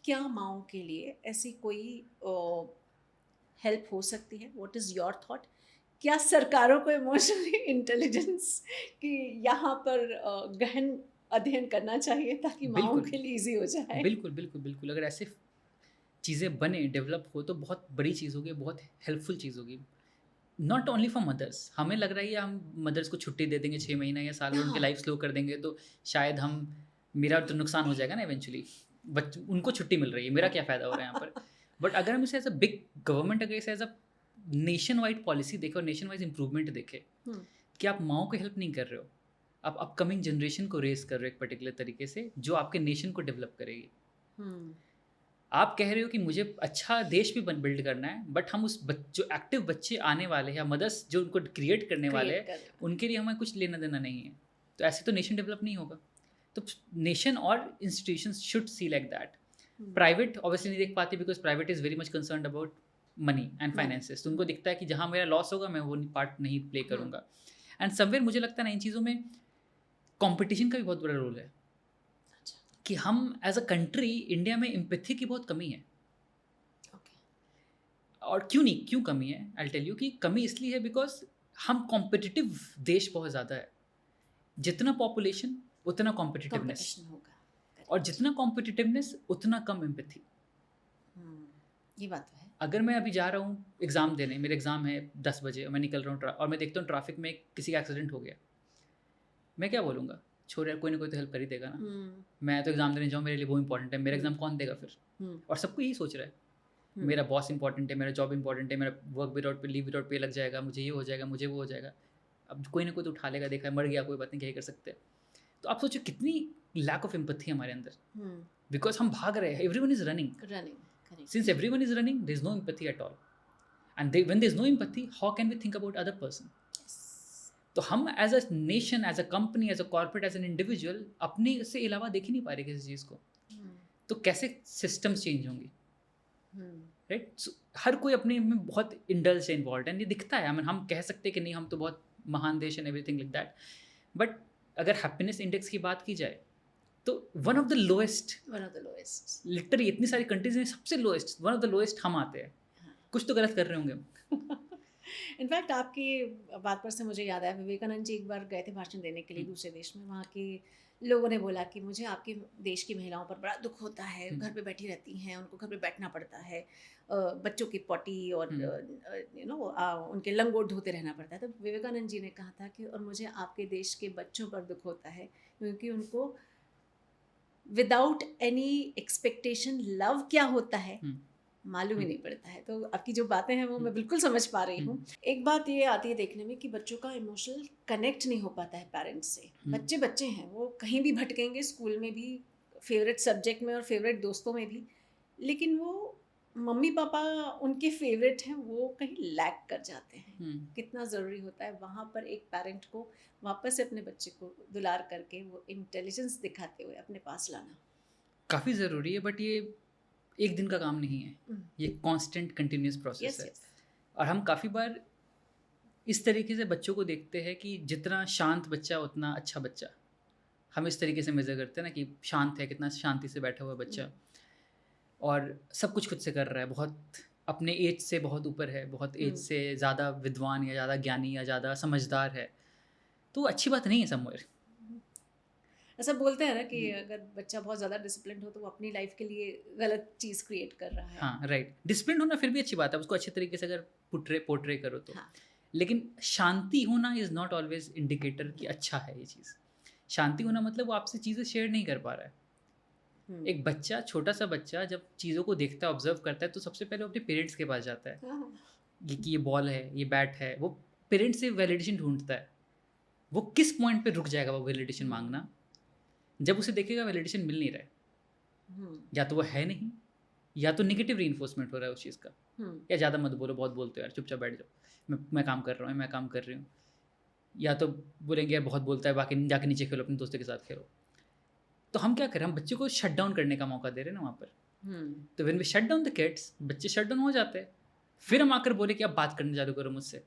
क्या माँओं के लिए ऐसी कोई हेल्प हो सकती है? What is your thought? क्या सरकारों को इमोशनली इंटेलिजेंस की यहाँ पर गहन अध्ययन करना चाहिए ताकि माँओं के लिए ईजी हो जाए? बिल्कुल बिल्कुल बिल्कुल। अगर ऐसे चीज़ें बने, डेवलप हो तो बहुत बड़ी चीज़ होगी, बहुत हेल्पफुल चीज़ होगी। नॉट ओनली फॉर मदर्स, हमें लग रहा है कि हम मदर्स को छुट्टी दे देंगे 6 महीना या साल भर, उनकी हाँ। लाइफ स्लो कर देंगे तो शायद हम, मेरा तो नुकसान हो जाएगा ना इवेंचुअली। उनको छुट्टी मिल रही है, मेरा क्या फ़ायदा हो रहा है यहाँ पर। बट अगर हम इसे एज अ बिग गवर्नमेंट, अगर इसे as a nationwide policy देखें और नेशन वाइज इंप्रूवमेंट देखें हम्म, कि आप माओ को हेल्प नहीं कर रहे हो, आप अपकमिंग जनरेशन को रेस कर रहे हो एक पर्टिकुलर तरीके से जो आपके नेशन को डेवलप करेगी। हम्म, आप कह रहे हो कि मुझे अच्छा देश भी बिल्ड करना है, बट हम जो एक्टिव बच्चे आने वाले हैं या मदर्स जो उनको क्रिएट करने वाले क्रिएट हैं, कर। उनके लिए हमें कुछ लेना देना नहीं है, तो ऐसे तो नेशन डेवलप नहीं होगा। तो नेशन और institutions should see like that. Private obviously नहीं देख पाती because private is very much concern about money and finances, तो उनको दिखता है कि जहाँ मेरा लॉस होगा मैं वो पार्ट नहीं प्ले करूँगा। एंड समवेयर मुझे लगता है ना इन चीज़ों में कंपटीशन का भी बहुत बड़ा रोल है कि हम एज अ कंट्री, इंडिया में एम्पैथी की बहुत कमी है। और क्यों कमी है, आई टेल यू कि कमी इसलिए है बिकॉज हम कॉम्पिटिटिव देश बहुत ज़्यादा है। जितना पॉपुलेशन उतना कॉम्पिटिटिवनेस, कंपटीशन होगा। और जितना कॉम्पिटिटिवनेस उतना कम एम्पैथी। ये बात तो है। अगर मैं अभी जा रहा हूँ एग्ज़ाम देने, मेरे एग्ज़ाम है 10 बजे और मैं निकल रहा हूँ और मैं देखता हूँ ट्रैफिक में किसी का एक्सीडेंट हो गया, मैं क्या बोलूँगा? छोड़ यार, कोई ना कोई तो हेल्प कर ही देगा ना। मैं तो एग्ज़ाम देने जाऊँ, मेरे लिए वो इंपॉर्टेंट है, मेरा एग्ज़ाम कौन देगा फिर? और सबको यही सोच रहा है, मेरा बॉस इंपॉर्टेंट है, मेरा जॉब इंपॉर्टेंट है, मेरा work without pay, leave without pay लग जाएगा, मुझे ये हो जाएगा, मुझे वो हो जाएगा। अब कोई ना कोई तो उठा लेगा, देखा है मर गया, कोई बात नहीं, क्या ही कर सकते हैं। तो आप सोचो कितनी लैक ऑफ एम्पैथी हमारे अंदर, बिकॉज हम भाग रहे हैं, everyone is running, since everyone is running there is no empathy at all, and when there is no empathy how can we think about other person? तो हम as a nation, as a company, as a corporate, as an individual अपने से अलावा देख ही नहीं पा रहे किसी चीज़ को, तो कैसे सिस्टम्स चेंज होंगी, राइट? हर कोई अपने में बहुत इंडल्ज से इन्वॉल्व है, ये दिखता है। I mean, हम कह सकते हैं कि नहीं हम तो बहुत महान देश and everything like that, but अगर हैप्पीनेस इंडेक्स की बात की जाए तो one of the lowest, literally इतनी सारी कंट्रीज में सबसे lowest, one of the lowest हम आते हैं। कुछ तो गलत कर रहे होंगे हम। इनफैक्ट आपकी बात पर से मुझे याद आया, विवेकानंद जी एक बार गए थे भाषण देने के लिए दूसरे देश में। वहाँ के लोगों ने बोला कि मुझे आपके देश की महिलाओं पर बड़ा दुख होता है, घर पे बैठी रहती हैं, उनको घर पे बैठना पड़ता है, बच्चों की पॉटी और उनके लंगोट धोते रहना पड़ता है। तो विवेकानंद जी ने कहा था कि और मुझे आपके देश के बच्चों पर दुख होता है क्योंकि उनको विदाउट एनी एक्सपेक्टेशन लव क्या होता है मालूम ही नहीं पड़ता है। तो आपकी जो बातें हैं वो मैं बिल्कुल समझ पा रही हूँ। एक बात ये आती है देखने में कि बच्चों का इमोशनल कनेक्ट नहीं हो पाता है पेरेंट्स से। बच्चे बच्चे हैं, वो कहीं भी भटकेंगे, स्कूल में भी, फेवरेट सब्जेक्ट में और फेवरेट दोस्तों में भी, लेकिन वो मम्मी पापा उनके फेवरेट हैं वो कहीं लैक कर जाते हैं। कितना ज़रूरी होता है वहाँ पर एक पेरेंट को वापस से अपने बच्चे को दुलार करके वो इंटेलिजेंस दिखाते हुए अपने पास लाना। काफ़ी ज़रूरी है, बट ये एक दिन का काम नहीं है, ये कांस्टेंट कंटिन्यूस प्रोसेस है। और हम काफ़ी बार इस तरीके से बच्चों को देखते हैं कि जितना शांत बच्चा उतना अच्छा बच्चा। हम इस तरीके से मेज़र करते हैं ना कि शांत है, कितना शांति से बैठा हुआ बच्चा और सब कुछ खुद से कर रहा है, बहुत अपने एज से बहुत ऊपर है, बहुत एज से ज़्यादा विद्वान या ज़्यादा ज्ञानी या ज़्यादा समझदार है, तो अच्छी बात नहीं है समवेयर। ऐसा बोलते हैं ना कि अगर बच्चा बहुत ज़्यादा डिसिप्लिन हो तो वो अपनी लाइफ के लिए गलत चीज़ क्रिएट कर रहा है। हाँ राइट, डिसिप्लिन होना फिर भी अच्छी बात है, उसको अच्छे तरीके से अगर पोर्ट्रे करो तो। हाँ। लेकिन शांति होना इज़ नॉट ऑलवेज इंडिकेटर कि अच्छा है ये चीज़। शांति होना मतलब वो आपसे चीज़ें शेयर नहीं कर पा रहा है। एक बच्चा, छोटा सा बच्चा जब चीज़ों को देखता है, ऑब्जर्व करता है, तो सबसे पहले अपने पेरेंट्स के पास जाता है कि ये बॉल है, ये बैट है, वो पेरेंट्स से वैलिडेशन ढूंढता है। वो किस पॉइंट पे रुक जाएगा वो वैलिडेशन मांगना, जब उसे देखेगा वैलिडेशन मिल नहीं रहा है, या तो वो है नहीं, या तो निगेटिव रीइंफोर्समेंट हो रहा है उस चीज़ का, या ज़्यादा मत बोलो, बहुत बोलते हो यार, चुपचाप बैठ जाओ, मैं काम कर रहा हूँ, मैं काम कर रही हूँ। या तो बोलेंगे यार बहुत बोलता है, बाकी जाके नीचे खेलो, अपने दोस्तों के साथ खेलो। तो हम क्या करें, हम बच्चे को शट डाउन करने का मौका दे रहे हैं ना वहाँ पर। तो when we shut down the kids, बच्चे शट डाउन हो जाते हैं, फिर हम आकर बोले कि अब बात करने चालू करो मुझसे,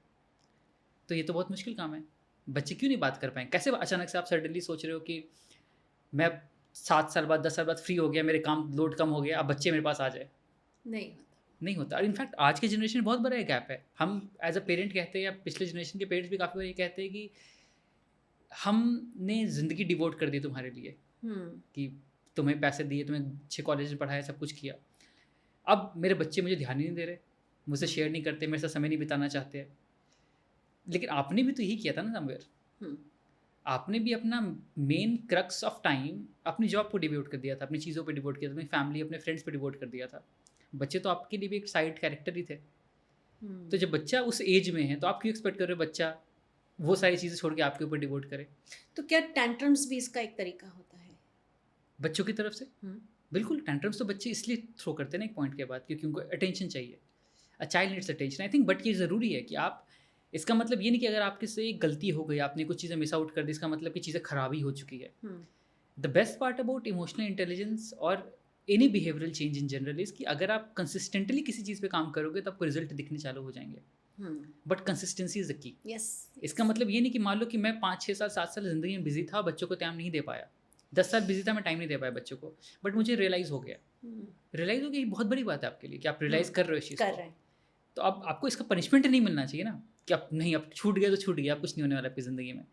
तो ये तो बहुत मुश्किल काम है। बच्चे क्यों नहीं बात कर पाए? कैसे अचानक से आप सडनली सोच रहे हो कि मैं 7 साल बाद 10 साल बाद फ्री हो गया, मेरे काम लोड कम हो गया, अब बच्चे मेरे पास आ जाए? नहीं होता। और इनफैक्ट आज के जनरेशन में बहुत बड़ा एक गैप है। हम एज अ पेरेंट कहते हैं, या पिछले जनरेशन के पेरेंट्स भी काफ़ी बार ये कहते हैं कि हमने ज़िंदगी डिवोट कर दी तुम्हारे लिए, कि तुम्हें पैसे दिए, तुम्हें अच्छे कॉलेज में पढ़ाया, सब कुछ किया, अब मेरे बच्चे मुझे ध्यान ही नहीं दे रहे, मुझसे शेयर नहीं करते, मेरे साथ समय नहीं बिताना चाहते हैं। लेकिन आपने भी तो यही किया था ना समवेयर। हम्म, आपने भी अपना मेन क्रक्स ऑफ टाइम अपनी जॉब को डिवोट कर दिया था, अपनी चीज़ों पे डिवोट किया था, अपनी फैमिली अपने फ्रेंड्स पे डिवोट कर दिया था। बच्चे तो आपके लिए भी एक साइड कैरेक्टर ही थे। तो जब बच्चा उस एज में है तो आप क्यों एक्सपेक्ट कर रहे हो बच्चा वो सारी चीज़ें छोड़ के आपके ऊपर डिवोट करे? तो क्या टेंट्रम्स भी इसका एक तरीका होता है? बच्चों की तरफ से बिल्कुल, टेंट्रम्स तो बच्चे इसलिए थ्रो करते हैं ना एक पॉइंट के बाद, क्योंकि उनको अटेंशन चाहिए। A child needs attention, I think. But ये ज़रूरी है कि आप, इसका मतलब ये नहीं कि अगर आपके से एक गलती हो गई, आपने कुछ चीज़ें मिस आउट कर दी, इसका मतलब कि चीज़ें खराब ही हो चुकी है। The best part about emotional intelligence और any behavioural change in general is कि अगर आप कंसिस्टेंटली किसी चीज़ पे काम करोगे तो आपको रिजल्ट दिखने चालू हो जाएंगे। But consistency is the key. Yes. इसका मतलब ये नहीं कि मान लो कि मैं 5-6 साल 7 साल ज़िंदगी में बिजी था, बच्चों को टाइम नहीं दे पाया। 10 साल बिजी था, मैं टाइम नहीं दे पाया बच्चों को, बट मुझे रियलाइज़ हो गया। रियलाइज़ हो गया, ये बहुत बड़ी बात है आपके लिए कि आप रियलाइज़ कर रहे हो इस चीज़ कर को। रहे हैं। तो अब आपको इसका पनिशमेंट नहीं मिलना चाहिए ना कि अब नहीं, अब छूट गया तो छूट गया, अब कुछ नहीं होने वाला आपकी ज़िंदगी में।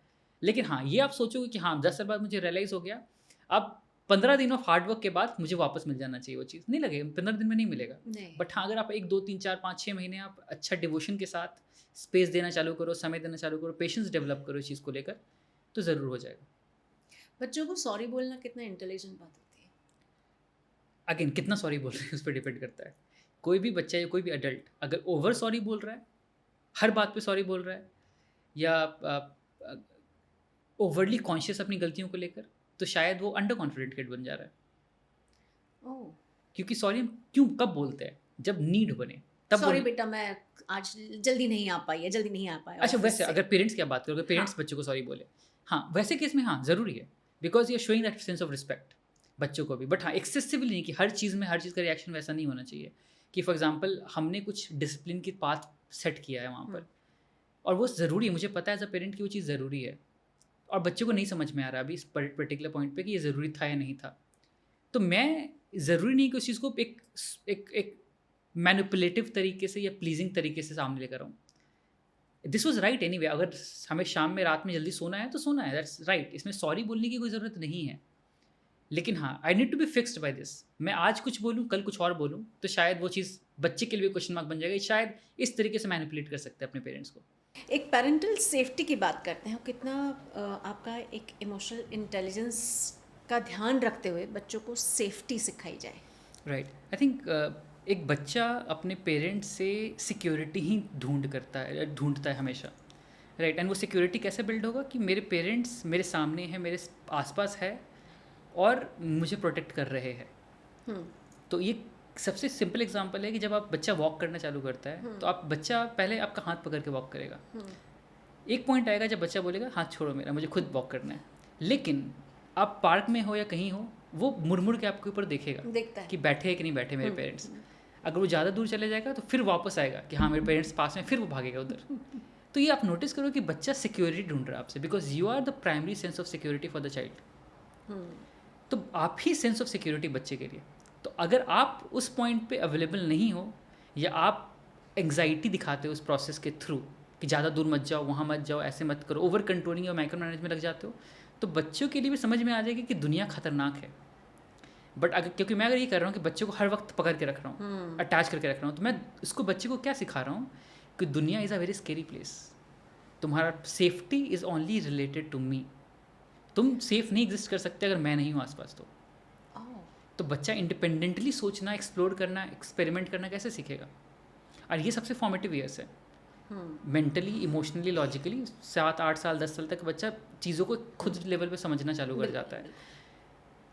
लेकिन हाँ, ये आप सोचोगे कि हाँ 10 साल बाद मुझे रियलाइज़ हो गया, अब 15 दिन ऑफ हार्ड वर्क के बाद मुझे वापस मिल जाना चाहिए वो चीज़। नहीं लगेगा, 15 दिन में नहीं मिलेगा। नहीं। बट हाँ, अगर आप 1 2 3 4 5 6 महीने आप अच्छा डिवोशन के साथ स्पेस देना चालू करो, समय देना चालू करो, पेशेंस डेवलप करो इस चीज़ को लेकर, तो ज़रूर हो जाएगा। बच्चों को सॉरी बोलना कितना इंटेलिजेंट बात होती है? अगेन, कितना सॉरी बोल रहे हैं उस पर डिपेंड करता है। कोई भी बच्चा या कोई भी अडल्ट अगर ओवर सॉरी बोल रहा है, हर बात पे सॉरी बोल रहा है, या ओवरली कॉन्शियस अपनी गलतियों को लेकर, तो शायद वो अंडर कॉन्फिडेंट किड बन जा रहा है। ओह, क्योंकि सॉरी हम क्यों कब बोलते हैं? जब नीड बने तब सॉरी बेटा, मैं आज जल्दी नहीं आ पाई या जल्दी नहीं आ पाया अच्छा, ऑफिस वैसे से। अगर पेरेंट्स की बात करो, अगर पेरेंट्स हाँ। बच्चों को सॉरी बोले, हाँ वैसे केस में हाँ ज़रूरी है, because you are showing that sense of respect बच्चों को भी। बट हाँ, एक्सेसिवली नहीं कि हर चीज़ में हर चीज़ का रिएक्शन वैसा नहीं होना चाहिए। कि फॉर एग्जाम्पल हमने कुछ डिसिप्लिन की पाथ सेट किया है वहाँ पर, और वो ज़रूरी है, मुझे पता है एज अ पेरेंट कि वो चीज़ ज़रूरी है, और बच्चों को नहीं समझ में आ रहा अभी इस पर्टिकुलर पॉइंट पे कि ये ज़रूरी था या नहीं था। तो मैं ज़रूरी नहीं कि उस चीज़ को एक मैनिपुलेटिव तरीके से या प्लीजिंग तरीके से सामने लेकर आऊँ। This was right any way. अगर हमें शाम में रात में जल्दी सोना है तो सोना है, दैट्स राइट। इसमें सॉरी बोलने की कोई ज़रूरत नहीं है। लेकिन हाँ, I need to be fixed by this. मैं आज कुछ बोलूँ, कल कुछ और बोलूँ, तो शायद वो चीज़ बच्चे के लिए क्वेश्चन मार्क बन जाएगा। शायद इस तरीके से मैनिपुलेट कर सकते हैं अपने पेरेंट्स को। एक पेरेंटल सेफ्टी की बात करते हैं, कितना आपका एक इमोशनल इंटेलिजेंस का ध्यान रखते हुए बच्चों को सेफ्टी सिखाई जाए? राइट, आई थिंक एक बच्चा अपने पेरेंट्स से सिक्योरिटी ही ढूंढता है हमेशा। राइट, एंड वो सिक्योरिटी कैसे बिल्ड होगा कि मेरे पेरेंट्स मेरे सामने हैं, मेरे आसपास है और मुझे प्रोटेक्ट कर रहे हैं। तो ये सबसे सिंपल एग्जांपल है कि जब आप बच्चा वॉक करना चालू करता है तो आप बच्चा पहले आपका हाथ पकड़ के वॉक करेगा। एक पॉइंट आएगा जब बच्चा बोलेगा हाथ छोड़ो मेरा, मुझे खुद वॉक करना है। लेकिन आप पार्क में हो या कहीं हो, वो मुड़ के आपके ऊपर देखता है कि बैठे है कि नहीं बैठे मेरे पेरेंट्स। अगर वो ज़्यादा दूर चले जाएगा तो फिर वापस आएगा कि हाँ मेरे पेरेंट्स पास में, फिर वो भागेगा उधर। तो ये आप नोटिस करो कि बच्चा सिक्योरिटी ढूंढ रहा है आपसे, because you are the primary sense of security for the child. तो आप ही सेंस ऑफ सिक्योरिटी बच्चे के लिए। तो अगर आप उस पॉइंट पे अवेलेबल नहीं हो, या आप एंग्जाइटी दिखाते हो उस प्रोसेस के थ्रू कि ज़्यादा दूर मत जाओ, वहाँ मत जाओ, ऐसे मत करो, ओवर कंट्रोलिंग और माइक्रो मैनेज में लग जाते हो, तो बच्चों के लिए भी समझ में आ जाएगी कि दुनिया खतरनाक है। बट अगर क्योंकि मैं अगर ये कर रहा हूँ कि बच्चे को हर वक्त पकड़ के रख रहा हूँ, अटैच करके रख रहा हूँ, तो मैं उसको बच्चे को क्या सिखा रहा हूँ कि दुनिया is a very scary place. तुम्हारा safety is only related to me. तुम सेफ नहीं एग्जिस्ट कर सकते अगर मैं नहीं हूँ आसपास। तो बच्चा इंडिपेंडेंटली सोचना, एक्सप्लोर करना, एक्सपेरिमेंट करना कैसे सीखेगा? और ये सबसे फॉर्मेटिव ईयर्स है। मेंटली, इमोशनली, लॉजिकली 7 8 साल 10 साल तक बच्चा चीज़ों को खुद लेवल पे समझना चालू कर जाता है।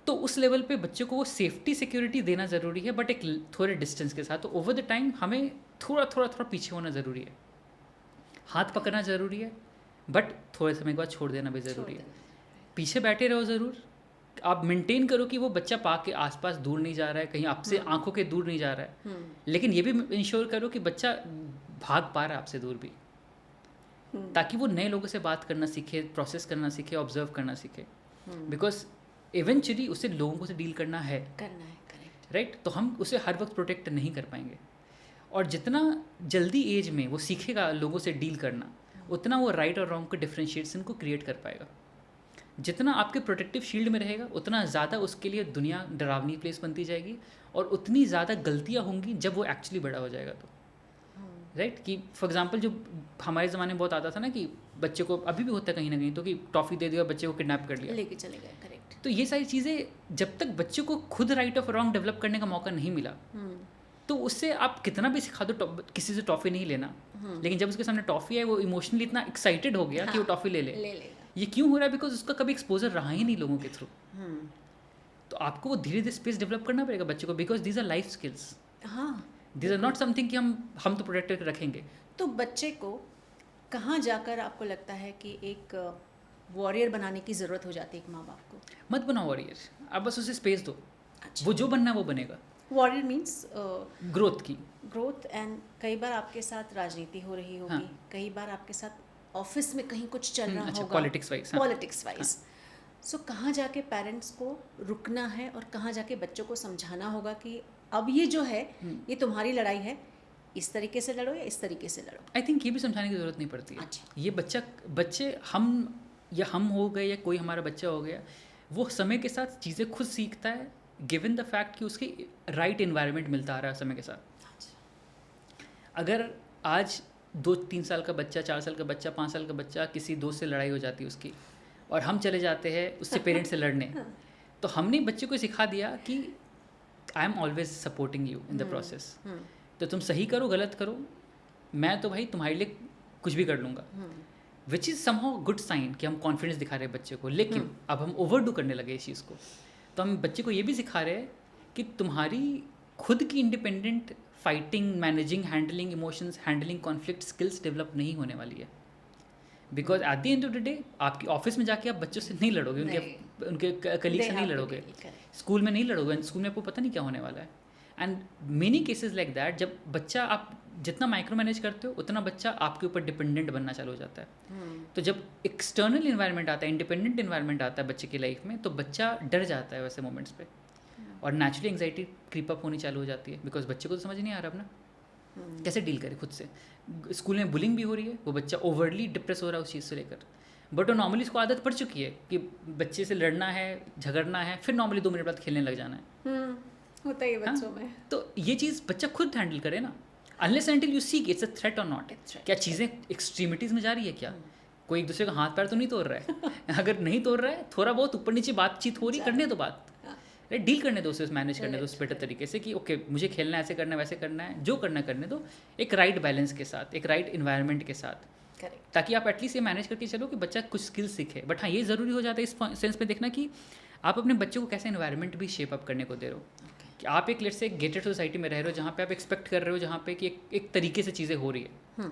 तो उस लेवल पे बच्चे को वो सेफ्टी सिक्योरिटी देना ज़रूरी है, बट एक थोड़े डिस्टेंस के साथ। तो ओवर द टाइम हमें थोड़ा पीछे होना ज़रूरी है। हाथ पकड़ना ज़रूरी है, बट थोड़े समय के बाद छोड़ देना भी ज़रूरी है। पीछे बैठे रहो ज़रूर, आप मेंटेन करो कि वो बच्चा पार्क के आसपास दूर नहीं जा रहा है, कहीं आपसे आंखों के दूर नहीं जा रहा है। लेकिन ये भी इंश्योर करो कि बच्चा भाग पा रहा है आपसे दूर भी, ताकि वो नए लोगों से बात करना सीखे, प्रोसेस करना सीखे, ऑब्जर्व करना सीखे। बिकॉज इवेंचुअली उसे लोगों से डील करना है। Correct, right. तो हम उसे हर वक्त प्रोटेक्ट नहीं कर पाएंगे, और जितना जल्दी एज में वो सीखेगा लोगों से डील करना, उतना वो राइट और रॉन्ग के डिफ्रेंशिएशन को क्रिएट कर पाएगा। जितना आपके प्रोटेक्टिव शील्ड में रहेगा उतना ज़्यादा उसके लिए दुनिया डरावनी प्लेस बनती जाएगी और उतनी ज़्यादा गलतियाँ होंगी जब वो एक्चुअली बड़ा हो जाएगा तो राइट कि फॉर एग्जांपल जो हमारे ज़माने में बहुत आता था ना कि बच्चे को अभी भी होता है कहीं ना कहीं तो कि टॉफ़ी दे दिया बच्चे को किडनैप कर लिया लेके चले गए, करेक्ट। तो ये सारी चीज़ें जब तक बच्चे को खुद राइट ऑफ रॉन्ग डेवलप करने का मौका नहीं मिला तो उससे आप कितना भी सिखा दो किसी से टॉफ़ी नहीं लेना, लेकिन जब उसके सामने टॉफ़ी है वो इमोशनली इतना एक्साइटेड हो गया कि वो टॉफ़ी ले लेगा। ये क्यों हो रहा है? बिकॉज उसका कभी एक्सपोजर रहा ही नहीं लोगों के थ्रू। तो आपको वो धीरे धीरे स्पेस डेवलप करना पड़ेगा बच्चे को, because these our life skills. हाँ, दीज आर नॉट समथिंग कि हम तो प्रोटेक्ट करके रखेंगे। तो बच्चे को कहाँ जाकर आपको लगता है कि एक वॉरियर बनाने की ज़रूरत हो जाती है एक माँ बाप को? मत बनाओ वॉरियर, आप बस उसे स्पेस दो। अच्छा। वो जो बनना है वो बनेगा। वॉरियर मीन्स ग्रोथ की ग्रोथ। एंड कई बार आपके साथ राजनीति हो रही होगी, हाँ। कई बार आपके साथ ऑफिस में कहीं कुछ चल रहा अच्छा, होगा, politics wise. Politics wise. So कहाँ जाके पेरेंट्स को रुकना है और कहाँ जाके बच्चों को समझाना होगा कि अब ये जो है ये तुम्हारी लड़ाई है, इस तरीके से लड़ो या इस तरीके से लड़ो? आई थिंक ये भी समझाने की ज़रूरत नहीं पड़ती है। अच्छा। ये बच्चे हम हो गए या कोई हमारा बच्चा हो गया, वो समय के साथ चीज़ें खुद सीखता है गिवन द फैक्ट कि उसकी राइट इन्वायरमेंट मिलता आ रहा है समय के साथ। अच्छा। अगर आज 2-3 साल का बच्चा, 4 साल का बच्चा, 5 साल का बच्चा किसी दोस्त से लड़ाई हो जाती है उसकी और हम चले जाते हैं उससे पेरेंट्स से लड़ने, तो हमने बच्चे को सिखा दिया कि I am always supporting you in the process. तो तुम सही करो गलत करो, मैं तो भाई तुम्हारे लिए कुछ भी कर लूँगा, which is somehow good sign कि हम कॉन्फिडेंस दिखा रहे हैं बच्चे को। लेकिन अब हम ओवरडू करने लगे इस चीज़ को, तो हम बच्चे को ये भी सिखा रहे हैं कि तुम्हारी खुद की independent fighting, managing, handling emotions, handling conflict skills develop नहीं होने वाली है। Because at the end of the day आपकी ऑफिस में जाके आप बच्चों से नहीं लड़ोगे, उनके कलीग से नहीं लड़ोगे, स्कूल में नहीं लड़ोगे, स्कूल में आपको पता नहीं क्या होने वाला है। And many cases like that, जब बच्चा आप जितना माइक्रो मैनेज करते हो उतना बच्चा आपके ऊपर डिपेंडेंट बनना चालू हो जाता है। तो जब एक्सटर्नल इन्वायरमेंट आता है, इंडिपेंडेंट इन्वायरमेंट आता है बच्चे की लाइफ में, तो बच्चा डर जाता है वैसे मोमेंट्स पे और नेचुरली एंग्जाइटी क्रीप अप होनी चालू हो जाती है। बिकॉज बच्चे को तो समझ नहीं आ रहा अपना कैसे डील करे खुद से। स्कूल में बुलिंग भी हो रही है, वो बच्चा ओवरली डिप्रेस हो रहा है उस चीज़ से लेकर, बट वो नॉर्मली उसको आदत पड़ चुकी है कि बच्चे से लड़ना है, झगड़ना है, फिर नॉर्मली 2 मिनट बाद खेलने लग जाना है। होता है बच्चों में। तो ये चीज़ बच्चा खुद हैंडल करे ना, unless until you see it's a threat और नॉट। क्या चीज़ें एक्सट्रीमिटीज़ में जा रही है क्या? कोई एक दूसरे का हाथ पैर तो नहीं तोड़ रहा है? अगर नहीं तोड़ रहा है, थोड़ा बहुत ऊपर नीचे बातचीत हो रही, करने दो बात, राइट, डील करने दो उसे, मैनेज करने दो उस बेटर तरीके से कि ओके मुझे खेलना है, ऐसे करना है, वैसे करना है, जो करना करने दो, एक राइट बैलेंस के साथ, एक राइट इन्वायरमेंट के साथ, ताकि आप एटलीस्ट ये मैनेज करके चलो कि बच्चा कुछ स्किल सीखे। बट हाँ, ये ज़रूरी हो जाता है इस सेंस में देखना कि आप अपने बच्चे को कैसे इन्वायरमेंट भी शेप अप करने को दे रहे हो। कि आप एक लेट्स से गेटेड सोसाइटी में रह रहे हो जहाँ पे आप एक्सपेक्ट कर रहे हो, जहाँ पे कि एक तरीके से चीज़ें हो रही है,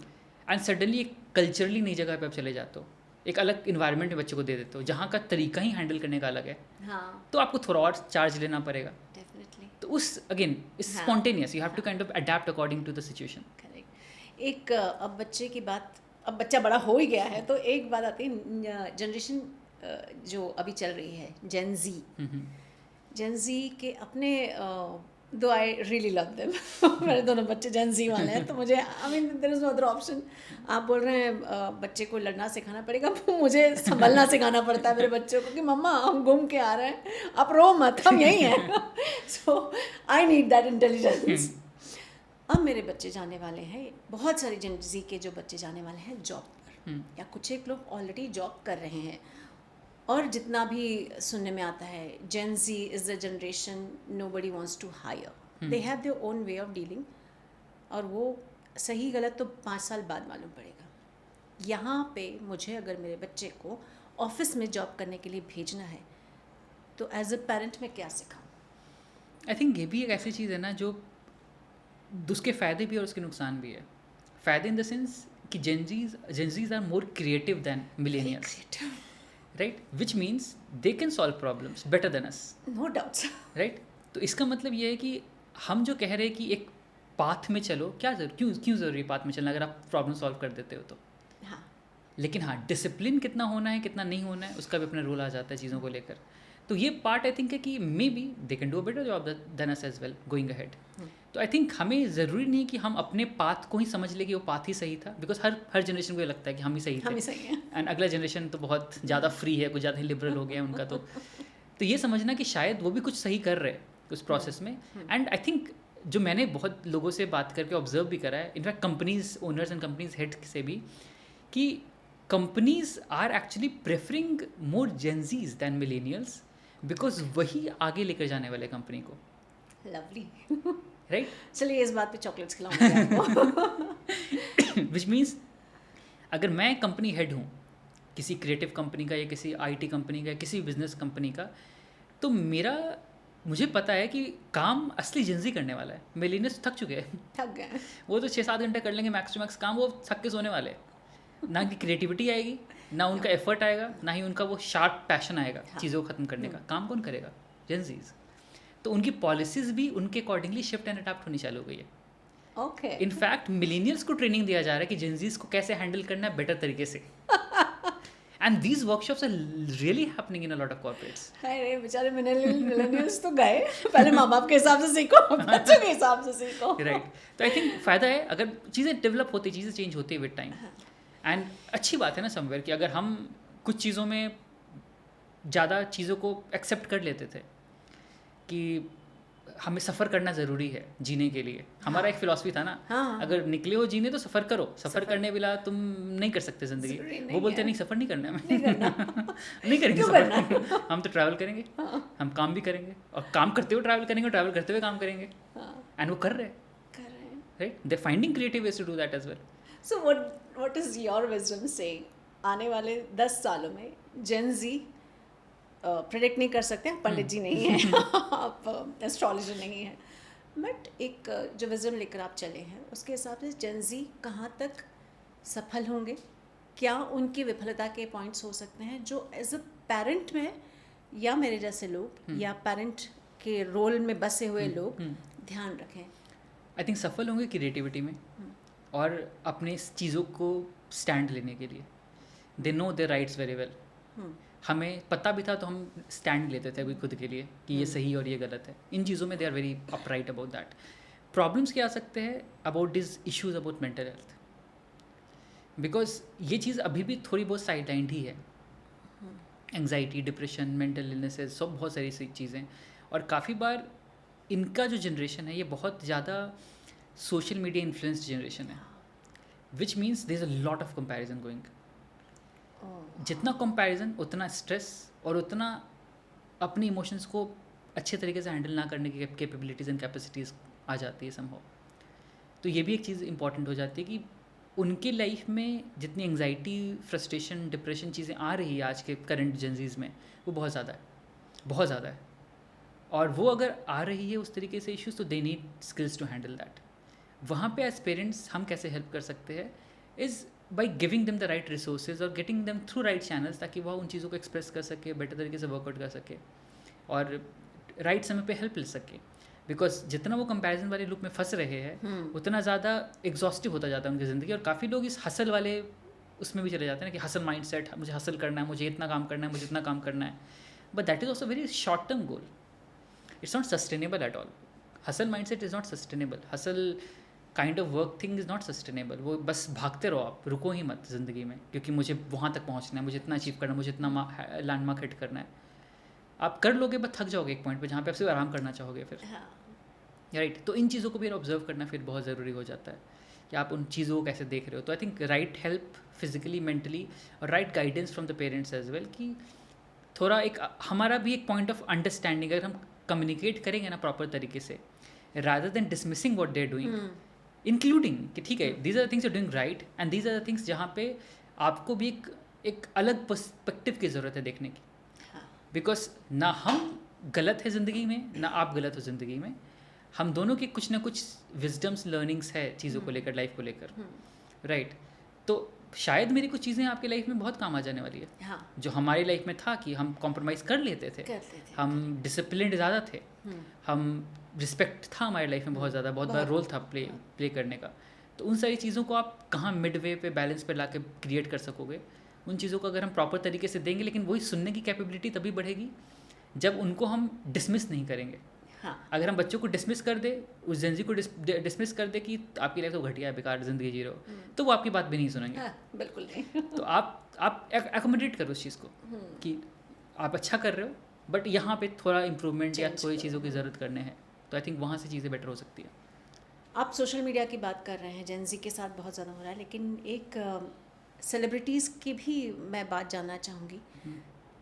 एंड सडनली एक कल्चरली नई जगह पे आप चले जाते हो, एक अलग इन्वायरमेंट में बच्चे को दे देते हो जहाँ का तरीका ही हैंडल करने का अलग है। हाँ। तो आपको थोड़ा और चार्ज लेना पड़ेगा। डेफिनेटली। तो उस again it's spontaneous, you have to kind of adapt according to the situation. Correct. एक अब बच्चे की बात, अब बच्चा बड़ा हो ही गया है, तो एक बात आती है जनरेशन जो अभी चल रही है, जेन जी के अपने दो आई रियली लव देम मेरे दोनों बच्चे जेन जी वाले हैं, तो मुझे I mean there is no other option. आप बोल रहे हैं बच्चे को लड़ना सिखाना पड़ेगा, मुझे संभलना सिखाना पड़ता है मेरे बच्चों को कि मम्मा हम घूम के आ रहे हैं, आप रो मत, हम यहीं हैं। सो आई नीड दैट इंटेलिजेंस। अब मेरे बच्चे जाने वाले हैं, बहुत सारे जेन जी के जो बच्चे जाने वाले हैं जॉब पर, या कुछ एक लोग ऑलरेडी जॉब कर रहे हैं, और जितना भी सुनने में आता है Gen Z is the generation nobody wants to hire, they have their own way of dealing, और वो सही गलत तो 5 साल बाद मालूम पड़ेगा। यहाँ पे मुझे अगर मेरे बच्चे को ऑफिस में जॉब करने के लिए भेजना है तो एज अ पेरेंट मैं क्या सिखाऊँ? आई थिंक ये भी एक ऐसी चीज़ है ना जो उसके फ़ायदे भी और उसके नुकसान भी है। फ़ायदे इन द सेंस कि Gen Zs are more creative than millennials, right, which means they can solve problems better than us, no doubts, right. तो इसका मतलब ये है कि हम जो कह रहे हैं कि एक पाथ में चलो, क्यों ज़रूरी है पाथ में चलना अगर आप प्रॉब्लम सॉल्व कर देते हो तो। हाँ। लेकिन हाँ, डिसिप्लिन कितना होना है कितना नहीं होना है उसका भी अपना रोल आ जाता है चीज़ों को लेकर। तो ये पार्ट आई थिंक है कि maybe they can do a better job than us as well going ahead. तो आई थिंक हमें ज़रूरी नहीं कि हम अपने पाथ को ही समझ ले कि वो पाथ ही सही था, बिकॉज हर जनरेशन को ये लगता है कि हम ही सही थे, हम ही सही हैं। एंड अगला जनरेशन तो बहुत ज़्यादा फ्री है, कुछ ज़्यादा ही लिबरल हो गया है उनका। तो ये समझना कि शायद वो भी कुछ सही कर रहे हैं उस प्रोसेस में। एंड आई थिंक जो मैंने बहुत लोगों से बात करके ऑब्जर्व भी करा है, in fact companies owners and companies head से भी, कि companies are actually preferring more Gen Zs than millennials, because वही आगे लेकर जाने वाले कंपनी को, लवली। राइट? चलिए इस बात पे चॉकलेट्स खिलाऊंगी आपको। विच मीन्स अगर मैं कंपनी हेड हूँ किसी क्रिएटिव कंपनी का या किसी आईटी कंपनी का या किसी बिजनेस कंपनी का, तो मुझे पता है कि काम असली जेंजी करने वाला है। मिलेनियल्स थक चुके हैं, थक गए। वो तो 6-7 घंटे कर लेंगे मैक्स टू मैक्स काम, वो थक के सोने वाले हैं। ना कि क्रिएटिविटी आएगी, ना उनका एफर्ट आएगा, ना ही उनका वो शार्प पैशन आएगा चीज़ों को ख़त्म करने का। काम कौन करेगा? जेंजीज। तो उनकी पॉलिसीज़ भी उनके अकॉर्डिंगली शिफ्ट एंड अडैप्ट होनी चालू हो गई है। ओके। इनफैक्ट मिलेनियल्स को ट्रेनिंग दिया जा रहा है कि जेंजीज को कैसे हैंडल करना है बेटर तरीके से। And these workshops are really happening in a lot of corporates. अरे बेचारे मिलेनियल्स तो गए, पहले माँ बाप के हिसाब से सीखो, बच्चों के हिसाब से सीखो। राइट। तो आई थिंक फ़ायदा है अगर चीज़ें डेवलप होती, चीज़ें चेंज होती है विद टाइम। एंड अच्छी बात है ना समवेयर कि अगर हम कुछ चीज़ों में ज़्यादा चीज़ों को एक्सेप्ट कर लेते थे कि हमें सफ़र करना ज़रूरी है जीने के लिए। हमारा एक फिलॉसफी था ना, अगर निकले हो जीने तो सफ़र करो, सफ़र करने बिना तुम नहीं कर सकते ज़िंदगी। वो बोलते नहीं, सफ़र नहीं करना है, नहीं करेंगे सफ़र। हम तो ट्रैवल करेंगे, हम काम भी करेंगे, और काम करते हुए ट्रैवल करेंगे, ट्रैवल करते हुए काम करेंगे। एंड वो कर रहे हैं, right? They finding creative ways to do that as well. So what is your wisdom से आने वाले 10 सालों में जेन जी प्रेडिक्ट नहीं कर सकते, आप पंडित जी नहीं हैं, आप एस्ट्रोलॉजर नहीं हैं, बट एक जो विजडम लेकर आप चले हैं उसके हिसाब से जेन जी कहाँ तक सफल होंगे? क्या उनकी विफलता के पॉइंट्स हो सकते हैं जो एज अ पेरेंट में या मेरे जैसे लोग या पेरेंट के रोल में बसे हुए लोग ध्यान रखें? आई थिंक सफल होंगे क्रिएटिविटी में और अपने चीज़ों को स्टैंड लेने के लिए। They know their rights very well. हमें पता भी था तो हम स्टैंड लेते थे अभी खुद के लिए कि ये सही और ये गलत है। इन चीज़ों में they are very upright about that. Problems क्या आ सकते हैं about this issues about mental health, because ये चीज़ अभी भी थोड़ी बहुत साइडलाइंड ही है। एंग्जाइटी, डिप्रेशन, मेंटल इलनेसेस, सब बहुत सारी सी चीज़ें। और काफ़ी बार इनका जो जनरेशन है ये बहुत ज़्यादा सोशल मीडिया इन्फ्लुएंस्ड जनरेशन है, which means there is a lot of comparison going. जितना कंपैरिजन उतना स्ट्रेस और उतना अपनी इमोशंस को अच्छे तरीके से हैंडल ना करने की कैपेबिलिटीज़ एंड कैपेसिटीज़ आ जाती है समहाउ। तो ये भी एक चीज़ इंपॉर्टेंट हो जाती है कि उनके लाइफ में जितनी एंग्जाइटी, फ्रस्ट्रेशन, डिप्रेशन चीज़ें आ रही है आज के करंट जेंजीज़ में, वो बहुत ज़्यादा है, बहुत ज़्यादा है। और वो अगर आ रही है उस तरीके से इश्यूज़, तो they need skills to handle that. वहाँ पे एज पेरेंट्स हम कैसे हेल्प कर सकते हैं is by giving them the right resources और getting them through right channels, ताकि वह उन चीज़ों को एक्सप्रेस कर सके, बेटर तरीके से वर्कआउट कर सके और राइट समय पे हेल्प ले सके। बिकॉज जितना वो कंपैरिजन वाले लूप में फंस रहे हैं उतना ज़्यादा एग्जॉस्टिव होता जाता है उनकी ज़िंदगी। और काफ़ी लोग इस हसल वाले उसमें भी चले जाते हैं ना कि हसल माइंडसेट, मुझे हसल करना है, मुझे इतना काम करना है, मुझे इतना काम करना है। But that is also very short term goal, it's not sustainable at all. Hustle mindset is not sustainable, hustle kind of work thing is not sustainable. वो बस भागते रहो आप, रुको ही मत ज़िंदगी में, क्योंकि मुझे वहाँ तक पहुँचना है, मुझे इतना अचीव करना है, मुझे इतना लैंडमार्क हिट करना है। आप कर लोगे बट थक जाओगे एक पॉइंट पे जहाँ पे आप सिर्फ आराम करना चाहोगे फिर, राइट? तो इन चीज़ों को भी ऑब्जर्व करना फिर बहुत ज़रूरी हो जाता है कि आप उन चीज़ों को कैसे देख रहे हो। तो I think right help physically, mentally और right guidance from the parents as well, कि थोड़ा एक हमारा भी एक पॉइंट ऑफ अंडरस्टैंडिंग, अगर हम कम्युनिकेट करेंगे ना प्रॉपर तरीके से, rather than dismissing what they are doing, including कि ठीक है these are things you doing right and these are the things जहाँ पे आपको भी एक अलग पर्सपेक्टिव की ज़रूरत है देखने की। बिकॉज ना हम गलत है ज़िंदगी में, ना आप गलत हो ज़िंदगी में, हम दोनों के कुछ ना कुछ विजडम्स, लर्निंग्स है चीज़ों को लेकर, लाइफ को लेकर, राइट? तो शायद मेरी कुछ चीज़ें आपकी लाइफ में बहुत काम आ जाने वाली है। जो हमारी लाइफ में था कि हम कॉम्प्रोमाइज़ कर लेते थे, हम डिसिप्लिन्ड ज़्यादा थे, हम रिस्पेक्ट था हमारी लाइफ में बहुत ज़्यादा, बहुत बड़ा रोल था प्ले करने का। तो उन सारी चीज़ों को आप कहाँ मिड वे पे, बैलेंस पे ला के क्रिएट कर सकोगे? उन चीज़ों को अगर हम प्रॉपर तरीके से देंगे, लेकिन वही सुनने की कैपेबिलिटी तभी बढ़ेगी जब उनको हम डिसमिस नहीं करेंगे। हाँ अगर हम बच्चों को डिसमिस कर दे, उस जेंजी को डिसमिस कर दे कि आपकी लाइफ तो घटिया है, बेकार ज़िंदगी जी रहे हो, तो वो आपकी बात भी नहीं सुनेंगे। हाँ बिल्कुल नहीं। तो आप एकोमोडेट करो उस चीज़ को कि आप अच्छा कर रहे हो, बट यहाँ पे थोड़ा इम्प्रूवमेंट या Change थोड़ी करो, चीज़ों की ज़रूरत करने हैं। तो आई थिंक वहाँ से चीज़ें बेटर हो सकती है। आप सोशल मीडिया की बात कर रहे हैं, जेंजी के साथ बहुत ज़्यादा हो रहा है, लेकिन एक सेलिब्रिटीज़ की भी मैं बात जानना चाहूँगी।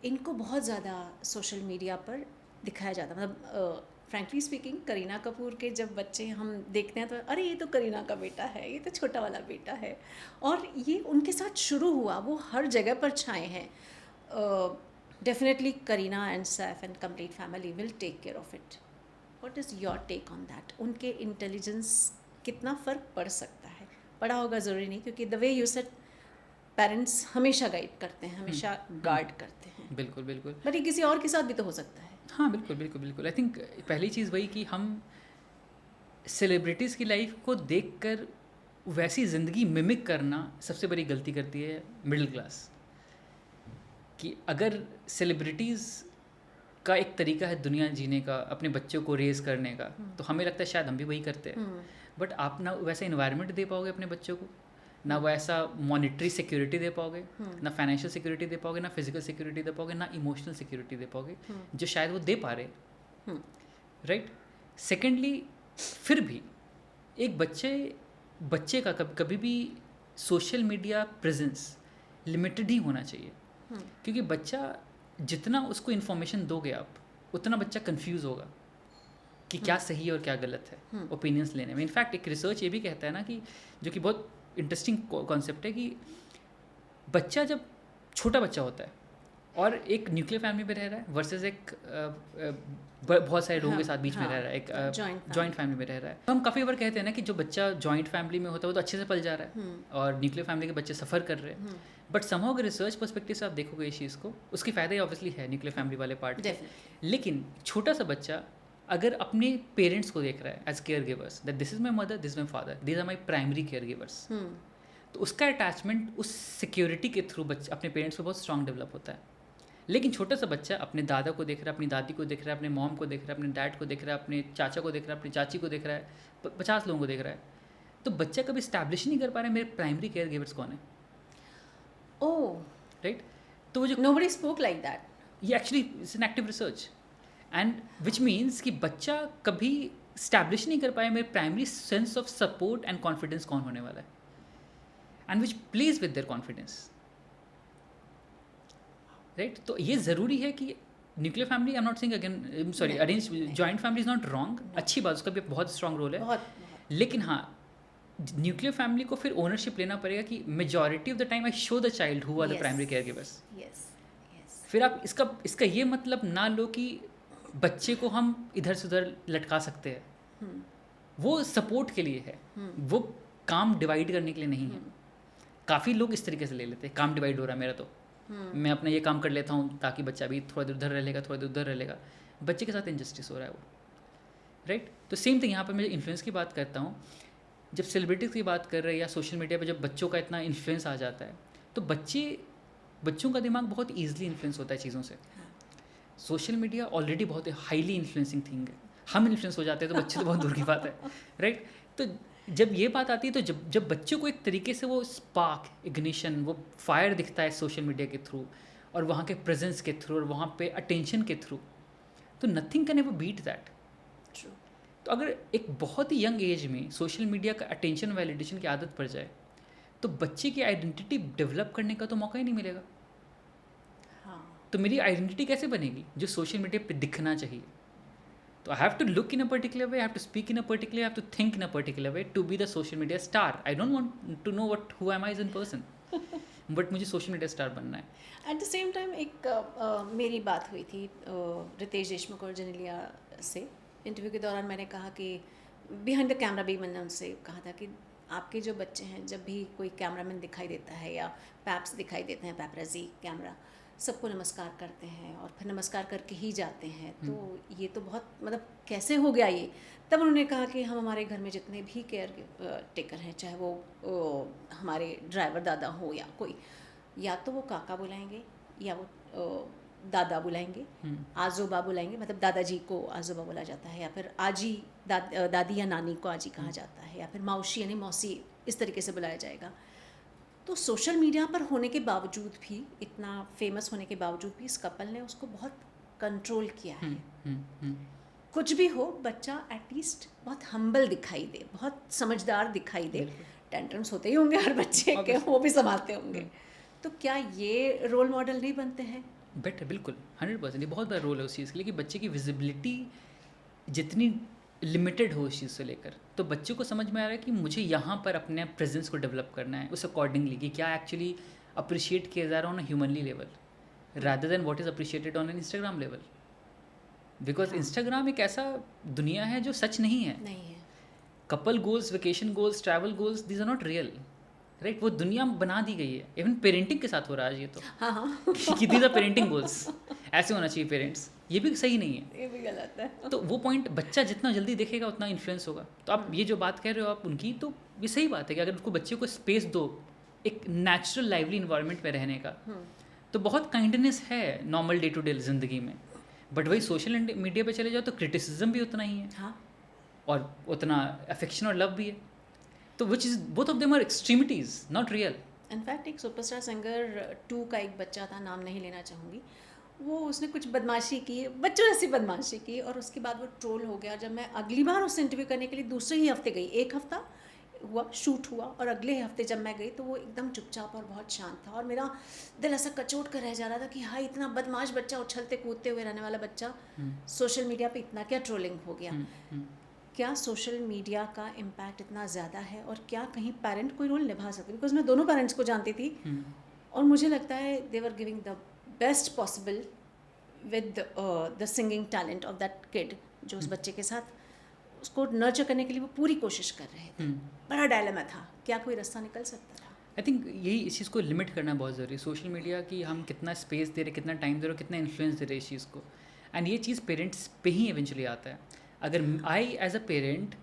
इनको बहुत ज़्यादा सोशल मीडिया पर दिखाया जाता है, मतलब फ्रैंकली स्पीकिंग करीना कपूर के जब बच्चे हम देखते हैं तो अरे ये तो करीना का बेटा है, ये तो छोटा वाला बेटा है, और ये उनके साथ शुरू हुआ, वो हर जगह पर छाए हैं। Definitely Kareena and Saif and complete family will take care of it. What is your take on that? उनके इंटेलिजेंस कितना फ़र्क पड़ सकता है? पड़ा होगा ज़रूरी नहीं, क्योंकि the way you said parents हमेशा गाइड करते हैं, हमेशा गार्ड करते हैं, बिल्कुल बिल्कुल। बट ये किसी और के साथ भी तो हो सकता है। हाँ बिल्कुल बिल्कुल बिल्कुल। आई थिंक पहली चीज़ वही कि हम सेलिब्रिटीज़ की लाइफ को देखकर वैसी ज़िंदगी मिमिक करना सबसे बड़ी गलती करती है मिडिल क्लास। कि अगर सेलिब्रिटीज़ का एक तरीका है दुनिया जीने का, अपने बच्चों को रेज़ करने का, तो हमें लगता है शायद हम भी वही करते हैं। बट आप ना वैसा इन्वायरमेंट दे पाओगे अपने बच्चों को, ना वैसा मॉनिटरी सिक्योरिटी दे पाओगे, ना फाइनेंशियल सिक्योरिटी दे पाओगे, ना फिजिकल सिक्योरिटी दे पाओगे, ना इमोशनल सिक्योरिटी दे पाओगे, जो शायद वो दे पा रहे। राइट। सेकेंडली, फिर भी एक बच्चे का कभी भी सोशल मीडिया प्रेजेंस लिमिटेड ही होना चाहिए। क्योंकि बच्चा जितना उसको इन्फॉर्मेशन दोगे आप, उतना बच्चा कंफ्यूज होगा कि क्या सही है और क्या गलत है ओपिनियंस लेने में। इनफैक्ट एक रिसर्च ये भी कहता है ना कि, जो कि बहुत इंटरेस्टिंग कॉन्सेप्ट है, कि बच्चा जब छोटा बच्चा होता है और एक न्यूक्लियर फैमिली में रह रहा है वर्सेस एक बहुत सारे लोगों के साथ बीच में रह रहा है, एक जॉइंट फैमिली में रह रहा है। हम काफ़ी बार कहते हैं ना कि जो बच्चा जॉइंट फैमिली में होता है वो तो अच्छे से पल जा रहा है, और न्यूक्लियर फैमिली के बच्चे सफ़र कर रहे हैं। बट समहाउ अगर रिसर्च पर्सपेक्टिव से आप देखोगे इस चीज़ को, उसके फ़ायदे ऑब्वियसली है न्यूक्लियर फैमिली वाले पार्ट के, लेकिन छोटा सा बच्चा अगर अपने पेरेंट्स को देख रहा है as caregivers, that this is my mother, this is my father, this are my primary caregivers, तो उसका अटैचमेंट उस सिक्योरिटी के थ्रू बच्चा अपने पेरेंट्स पर बहुत स्ट्रॉन्ग डेवलप होता है। लेकिन छोटा सा बच्चा अपने दादा को देख रहा है, अपनी दादी को देख रहा है, अपने मॉम को देख रहा है, अपने डैड को देख रहा है, अपने चाचा को देख रहा है, अपनी चाची को देख रहा है, 50 लोगों को देख रहा है, तो बच्चा कभी स्टैब्लिश नहीं कर पा रहा है मेरे प्राइमरी केयर गिवर्स कौन है। Oh right. तो वो जो nobody spoke like that, ये actually it's an active research, and which means कि बच्चा कभी स्टैब्लिश नहीं कर पाया मेरे primary sense of support and confidence कौन होने वाला है, and which pledge with their confidence. Right. तो ये ज़रूरी है कि nuclear family, I am not saying again, sorry, arrange joint family is not wrong, अच्छी बात, उसका भी बहुत स्ट्रॉन्ग रोल है, लेकिन हाँ न्यूक्लियर फैमिली को फिर ओनरशिप लेना पड़ेगा कि majority of the time I show the child who are the primary caregivers. फिर आप इसका ये मतलब ना लो कि बच्चे को हम इधर से उधर लटका सकते हैं, वो सपोर्ट के लिए है, वो काम डिवाइड करने के लिए नहीं है। काफ़ी लोग इस तरीके से ले लेते हैं, काम डिवाइड हो रहा है मेरा, तो मैं अपना ये काम कर लेता हूँ ताकि बच्चा भी थोड़ा देर उधर रह लेगा, थोड़ा देर उधर रह लेगा, बच्चे के साथ इनजस्टिस हो रहा है वो। राइट। तो सेम थिंग यहाँ पर मैं इन्फ्लुएंस की बात करता हूँ, जब सेलिब्रिटीज़ की बात कर रहे हैं या सोशल मीडिया पे जब बच्चों का इतना इन्फ्लुएंस आ जाता है, तो बच्चों का दिमाग बहुत ईजिली इन्फ्लुएंस होता है चीज़ों से। सोशल मीडिया ऑलरेडी बहुत हाईली इन्फ्लुएंसिंग थिंग है, हम इन्फ्लुएंस हो जाते हैं तो बच्चे तो बहुत दूर की बात है। राइट। तो जब ये बात आती है, तो जब बच्चों को एक तरीके से वो स्पार्क, इग्निशन, वो फायर दिखता है सोशल मीडिया के थ्रू और वहाँ के प्रेजेंस के थ्रू और वहाँ पे अटेंशन के थ्रू, तो nothing can ever beat that. तो अगर एक बहुत ही यंग एज में सोशल मीडिया का अटेंशन वैलिडेशन की आदत पड़ जाए, तो बच्चे की आइडेंटिटी डेवलप करने का तो मौका ही नहीं मिलेगा। तो मेरी आइडेंटिटी कैसे बनेगी जो सोशल मीडिया पे दिखना चाहिए? तो I have to look in a particular way, I have to speak in a particular, I have to think in a particular way to be the social media star. I don't want to know what who am I as in person, but मुझे social media star बनना है। At the same time एक मेरी बात हुई थी रितेश देशमुख और जेनेलिया से इंटरव्यू के दौरान। मैंने कहा कि बिहाइंड द कैमरा भी मैंने उनसे कहा था कि आपके जो बच्चे हैं, जब भी कोई कैमरामैन दिखाई देता है या पैप्स दिखाई देते हैं, पैपराजी कैमरा, सबको नमस्कार करते हैं और फिर नमस्कार करके ही जाते हैं, तो ये तो बहुत मतलब कैसे हो गया ये? तब उन्होंने कहा कि हम हमारे घर में जितने भी केयर टेकर हैं, चाहे वो हमारे ड्राइवर दादा हो या कोई, या तो वो काका बुलाएंगे या वो दादा बुलाएंगे, आजोबा बुलाएंगे, मतलब दादाजी को आजोबा बोला जाता है, या फिर आजी दादी या नानी को आजी कहा जाता है, या फिर मौसी यानी मौसी इस तरीके से बुलाया जाएगा। तो सोशल मीडिया पर होने के बावजूद भी, इतना फेमस होने के बावजूद भी, इस कपल ने उसको बहुत कंट्रोल किया है। कुछ भी हो, बच्चा एटलीस्ट बहुत हम्बल दिखाई दे, बहुत समझदार दिखाई दे। टेंट्रम्स होते ही होंगे हर बच्चे के, वो भी संभालते होंगे। तो क्या ये रोल मॉडल नहीं बनते हैं? बेटर, बिल्कुल 100%। ये बहुत बड़ा रोल है उस चीज़ के लिए कि बच्चे की विजिबिलिटी जितनी लिमिटेड हो उस चीज़ से लेकर, तो बच्चे को समझ में आ रहा है कि मुझे यहाँ पर अपने प्रेजेंस को डेवलप करना है उस अकॉर्डिंगली, कि क्या एक्चुअली अप्रिशिएट किया जा रहा है on a humanly level rather than what is appreciated on an Instagram level. Because Instagram एक ऐसा दुनिया है जो सच नहीं है। Couple goals, vacation goals, travel goals, these are not real, right? वो दुनिया बना दी गई है। इवन पेरेंटिंग के साथ हो रहा है ये तो, कि दीज आर पेरेंटिंग गोल्स, ऐसे होना चाहिए पेरेंट्स, ये भी सही नहीं है, ये भी गलत है। तो वो पॉइंट बच्चा जितना जल्दी देखेगा उतना इन्फ्लुएंस होगा। तो आप ये जो बात कह रहे हो आप उनकी, तो ये सही बात है कि अगर उसको बच्चे को स्पेस दो एक नेचुरल लाइवली इन्वायरमेंट में रहने का, तो बहुत काइंडनेस है नॉर्मल डे टू डे ज़िंदगी में। बट वही सोशल मीडिया पे चले जाओ तो क्रिटिसिज्म भी उतना ही है, हाँ, और उतना अफेक्शन और लव भी है। तो which is both of them are extremities, not real. In fact एक सुपरस्टार सिंगर 2 का एक बच्चा था, नाम नहीं लेना चाहूँगी, वो उसने कुछ बदमाशी की, बच्चों जैसी बदमाशी की, और उसके बाद वो ट्रोल हो गया। जब मैं अगली बार उससे इंटरव्यू करने के लिए दूसरे ही हफ्ते गई, एक हफ्ता हुआ शूट हुआ, और अगले हफ्ते जब मैं गई तो वो एकदम चुपचाप और बहुत शांत था, और मेरा दिल ऐसा कचोट कर रह जा रहा था कि हाँ, इतना बदमाश बच्चा, उछलते कूदते हुए रहने वाला बच्चा, सोशल मीडिया पे इतना क्या ट्रोलिंग हो गया। क्या सोशल मीडिया का इम्पैक्ट इतना ज़्यादा है, और क्या कहीं पेरेंट कोई रोल निभा सकते? बिकॉज मैं दोनों पेरेंट्स को जानती थी, और मुझे लगता है they were giving the best possible with the singing talent of that kid, जो उस बच्चे के साथ उसको नर्चर करने के लिए वो पूरी कोशिश कर रहे थे। बड़ा डायलेमा था, क्या कोई रास्ता निकल सकता था? आई थिंक यही इस चीज़ को लिमिट करना बहुत ज़रूरी है, सोशल मीडिया की हम कितना स्पेस दे रहे, कितना टाइम दे रहे, कितना इन्फ्लुएंस दे रहे इस चीज़ को। एंड ये चीज़ पेरेंट्स पे ही इवेंचुअली आता है। अगर आई एज अ पेरेंट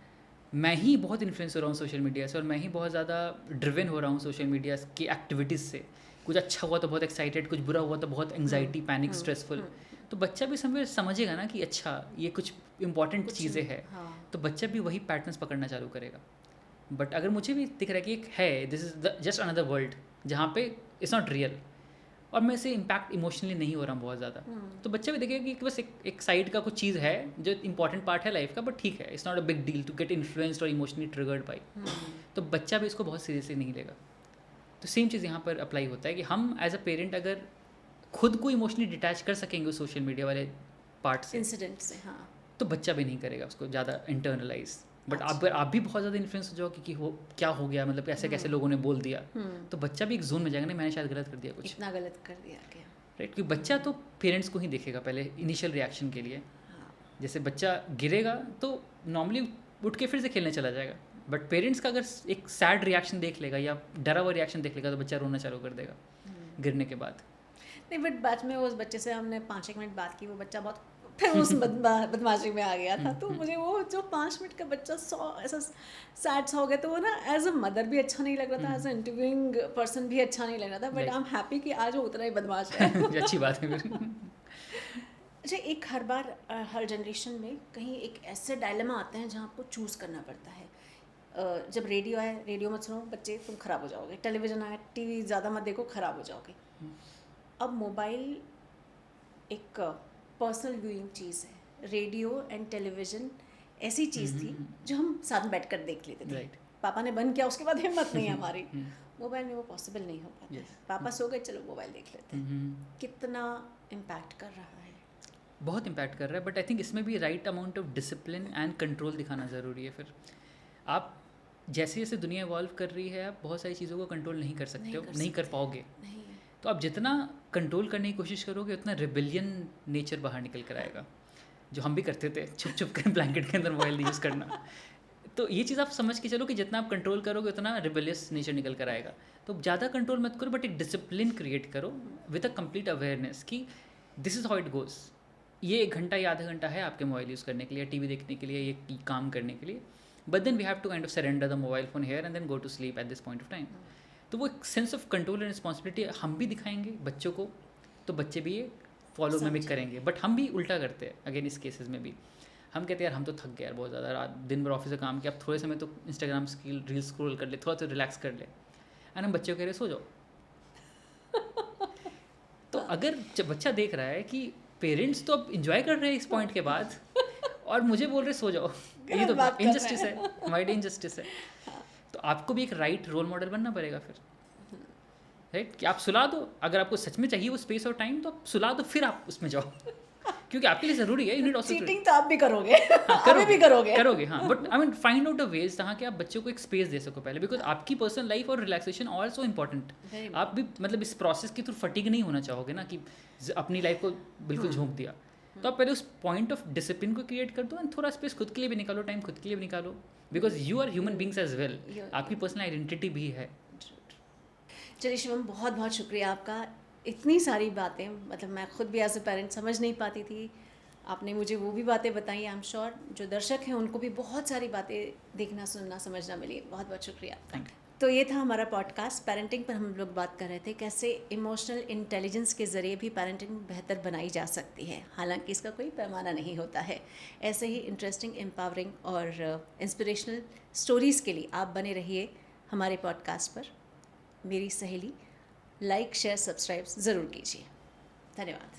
मैं ही बहुत इन्फ्लुएंस हो रहा हूँ सोशल मीडिया से, और मैं ही बहुत ज़्यादा ड्रिवन हो रहा हूँ सोशल मीडिया की एक्टिविटीज़ से, कुछ अच्छा हुआ तो बहुत एक्साइटेड, कुछ बुरा हुआ तो बहुत एंग्जाइटी, पैनिक, स्ट्रेसफुल, तो बच्चा भी समझेगा ना कि अच्छा ये कुछ इंपॉर्टेंट चीज़ें हैं, तो बच्चा भी वही पैटर्न्स पकड़ना चालू करेगा। बट अगर मुझे भी दिख रहा है कि एक है, this is just another world जहाँ पे इट्स नॉट रियल, और मैं से इम्पैक्ट इमोशनली नहीं हो रहा हूँ बहुत ज़्यादा, तो बच्चा भी देखेगा कि बस एक साइड का कुछ चीज़ है जो इंपॉर्टेंट पार्ट है लाइफ का, बट ठीक है, it's not a big deal to get influenced और इमोशनली ट्रिगर्ड बाई। तो बच्चा भी इसको बहुत सीरियसली नहीं लेगा। तो सेम चीज़ यहाँ पर अप्लाई होता है कि हम एज अ पेरेंट अगर खुद को इमोशनली डिटैच कर सकेंगे सोशल मीडिया वाले पार्ट से, इंसिडेंट से, हाँ, तो बच्चा भी नहीं करेगा उसको ज़्यादा इंटरनलाइज। बट आप भी बहुत ज़्यादा इन्फ्लुएंस हो जाओ कि क्या हो गया, मतलब कैसे कैसे लोगों ने बोल दिया, तो बच्चा भी एक जोन में जाएगा, नहीं मैंने शायद गलत कर दिया, कुछ इतना गलत कर दिया क्या, राइट? क्योंकि बच्चा तो पेरेंट्स को ही देखेगा पहले इनिशियल रिएक्शन के लिए। जैसे बच्चा गिरेगा तो नॉर्मली उठ के फिर से खेलने चला जाएगा, बट पेरेंट्स का अगर एक सैड रिएक्शन देख लेगा या डरा हुआ रिएक्शन देख लेगा तो बच्चा रोना चालू कर देगा गिरने के बाद। नहीं, बट बाद में उस बच्चे से हमने 5-1 मिनट बात की, वो बच्चा बहुत फिर उस बदमाशी में आ गया था। तो मुझे वो जो 5 मिनट का बच्चा ऐसा सैड सा हो गया, तो वो ना एज अ मदर भी अच्छा नहीं लग रहा था, एज अ इंटरव्यूइंग पर्सन भी अच्छा नहीं लग रहा था, बट आई एम हैप्पी कि आज वो उतना ही बदमाश है। अच्छी बात है फिर। अच्छा, एक हर बार हर जनरेशन में कहीं एक ऐसे डायलेमा आते हैं जहाँ आपको चूज़ करना पड़ता है। जब रेडियो आए, रेडियो मत सुनो बच्चे, तुम ख़राब हो जाओगे। टेलीविज़न आए, टीवी ज़्यादा मत देखो, ख़राब हो जाओगे। अब मोबाइल एक पर्सनल व्यूइंग चीज़ है। रेडियो एंड टेलीविज़न ऐसी चीज़ थी जो हम साथ में बैठ कर देख लेते थे। पापा ने बंद किया, उसके बाद हिम्मत नहीं है हमारी। मोबाइल में वो पॉसिबल नहीं हो पाता। पापा सो गए, चलो मोबाइल देख लेते हैं। कितना इम्पैक्ट कर रहा है? बहुत इम्पैक्ट कर रहा है, बट आई थिंक इसमें भी right amount of discipline and control दिखाना ज़रूरी है। फिर आप जैसे जैसे दुनिया इवॉल्व कर रही है, आप बहुत सारी चीज़ों को कंट्रोल नहीं कर सकते हो, नहीं कर पाओगे। तो आप जितना कंट्रोल करने की कोशिश करोगे उतना रिबेलियन नेचर बाहर निकल कर आएगा, जो हम भी करते थे, छुप छुप कर ब्लैंकेट के अंदर मोबाइल यूज़ करना। तो ये चीज़ आप समझ के चलो कि जितना आप कंट्रोल करोगे उतना रिबेलियस नेचर निकल कर आएगा। तो ज़्यादा कंट्रोल मत करो, बट एक डिसिप्लिन क्रिएट करो विद अ कंप्लीट अवेयरनेस कि this is how it goes. ये 1 घंटा या आधा घंटा है आपके मोबाइल यूज़ करने के लिए, टीवी देखने के लिए, ये काम करने के लिए, but then we have to kind of surrender the mobile phone here and then go to sleep at this point of time. तो वो एक sense of control and responsibility हम भी दिखाएंगे बच्चों को, तो बच्चे भी ये फॉलो समझी। मिमिक करेंगे, बट हम भी उल्टा करते हैं अगेन इस केसेस में भी। हम कहते हैं यार हम तो थक गए यार बहुत ज़्यादा, रात दिन भर ऑफिस से काम किया, अब थोड़े समय तो इंस्टाग्राम की रील स्क्रॉल कर ले, थोड़ा तो रिलैक्स कर ले, एंड हम बच्चे को कह रहे सो जाओ। तो अगर जब बच्चा देख रहा है कि पेरेंट्स तो अब इंजॉय कर रहे हैं इस पॉइंट के बाद और मुझे बोल रहे सो जाओ, ये तो बात कर इनजस्टिस रहे है, वाइड इनजस्टिस है। तो आपको भी एक राइट रोल मॉडल बनना पड़ेगा फिर, राइट, कि आप सुला दो, अगर आपको सच में चाहिए वो स्पेस और टाइम तो आप सुला दो, फिर आप उसमें जाओ क्योंकि आपके लिए ज़रूरी है। यू नीड आल्सो चीटिंग तो आप भी करोगे, हाँ, अभी भी करोगे करोगे हाँ, but I mean find out a ways जहाँ के आप बच्चों को एक स्पेस दे सको पहले, बिकॉज आपकी पर्सनल लाइफ और रिलैक्सेशन ऑल्सो इंपॉर्टेंट। आप भी मतलब इस प्रोसेस के थ्रू फटीग नहीं होना चाहोगे ना, कि अपनी लाइफ को बिल्कुल झोंक दिया। तो आप पहले उस पॉइंट ऑफ डिसिप्लिन को क्रिएट कर दो एंड थोड़ा स्पेस खुद के लिए भी निकालो, टाइम खुद के लिए भी निकालो, because you are human beings as well, आपकी पर्सनल आइडेंटिटी भी है। चलिए शिवम, बहुत बहुत शुक्रिया आपका। इतनी सारी बातें मतलब मैं खुद भी एज ए पेरेंट समझ नहीं पाती थी, आपने मुझे वो भी बातें बताई। आई एम श्योर जो दर्शक हैं उनको भी बहुत सारी बातें देखना सुनना समझना मिली। बहुत बहुत शुक्रिया। Thank you. तो ये था हमारा पॉडकास्ट पेरेंटिंग पर। हम लोग बात कर रहे थे कैसे इमोशनल इंटेलिजेंस के ज़रिए भी पेरेंटिंग बेहतर बनाई जा सकती है, हालांकि इसका कोई पैमाना नहीं होता है। ऐसे ही इंटरेस्टिंग, एम्पावरिंग और इंस्पिरेशनल स्टोरीज़ के लिए आप बने रहिए हमारे पॉडकास्ट पर। मेरी सहेली, लाइक शेयर सब्सक्राइब ज़रूर कीजिए। धन्यवाद।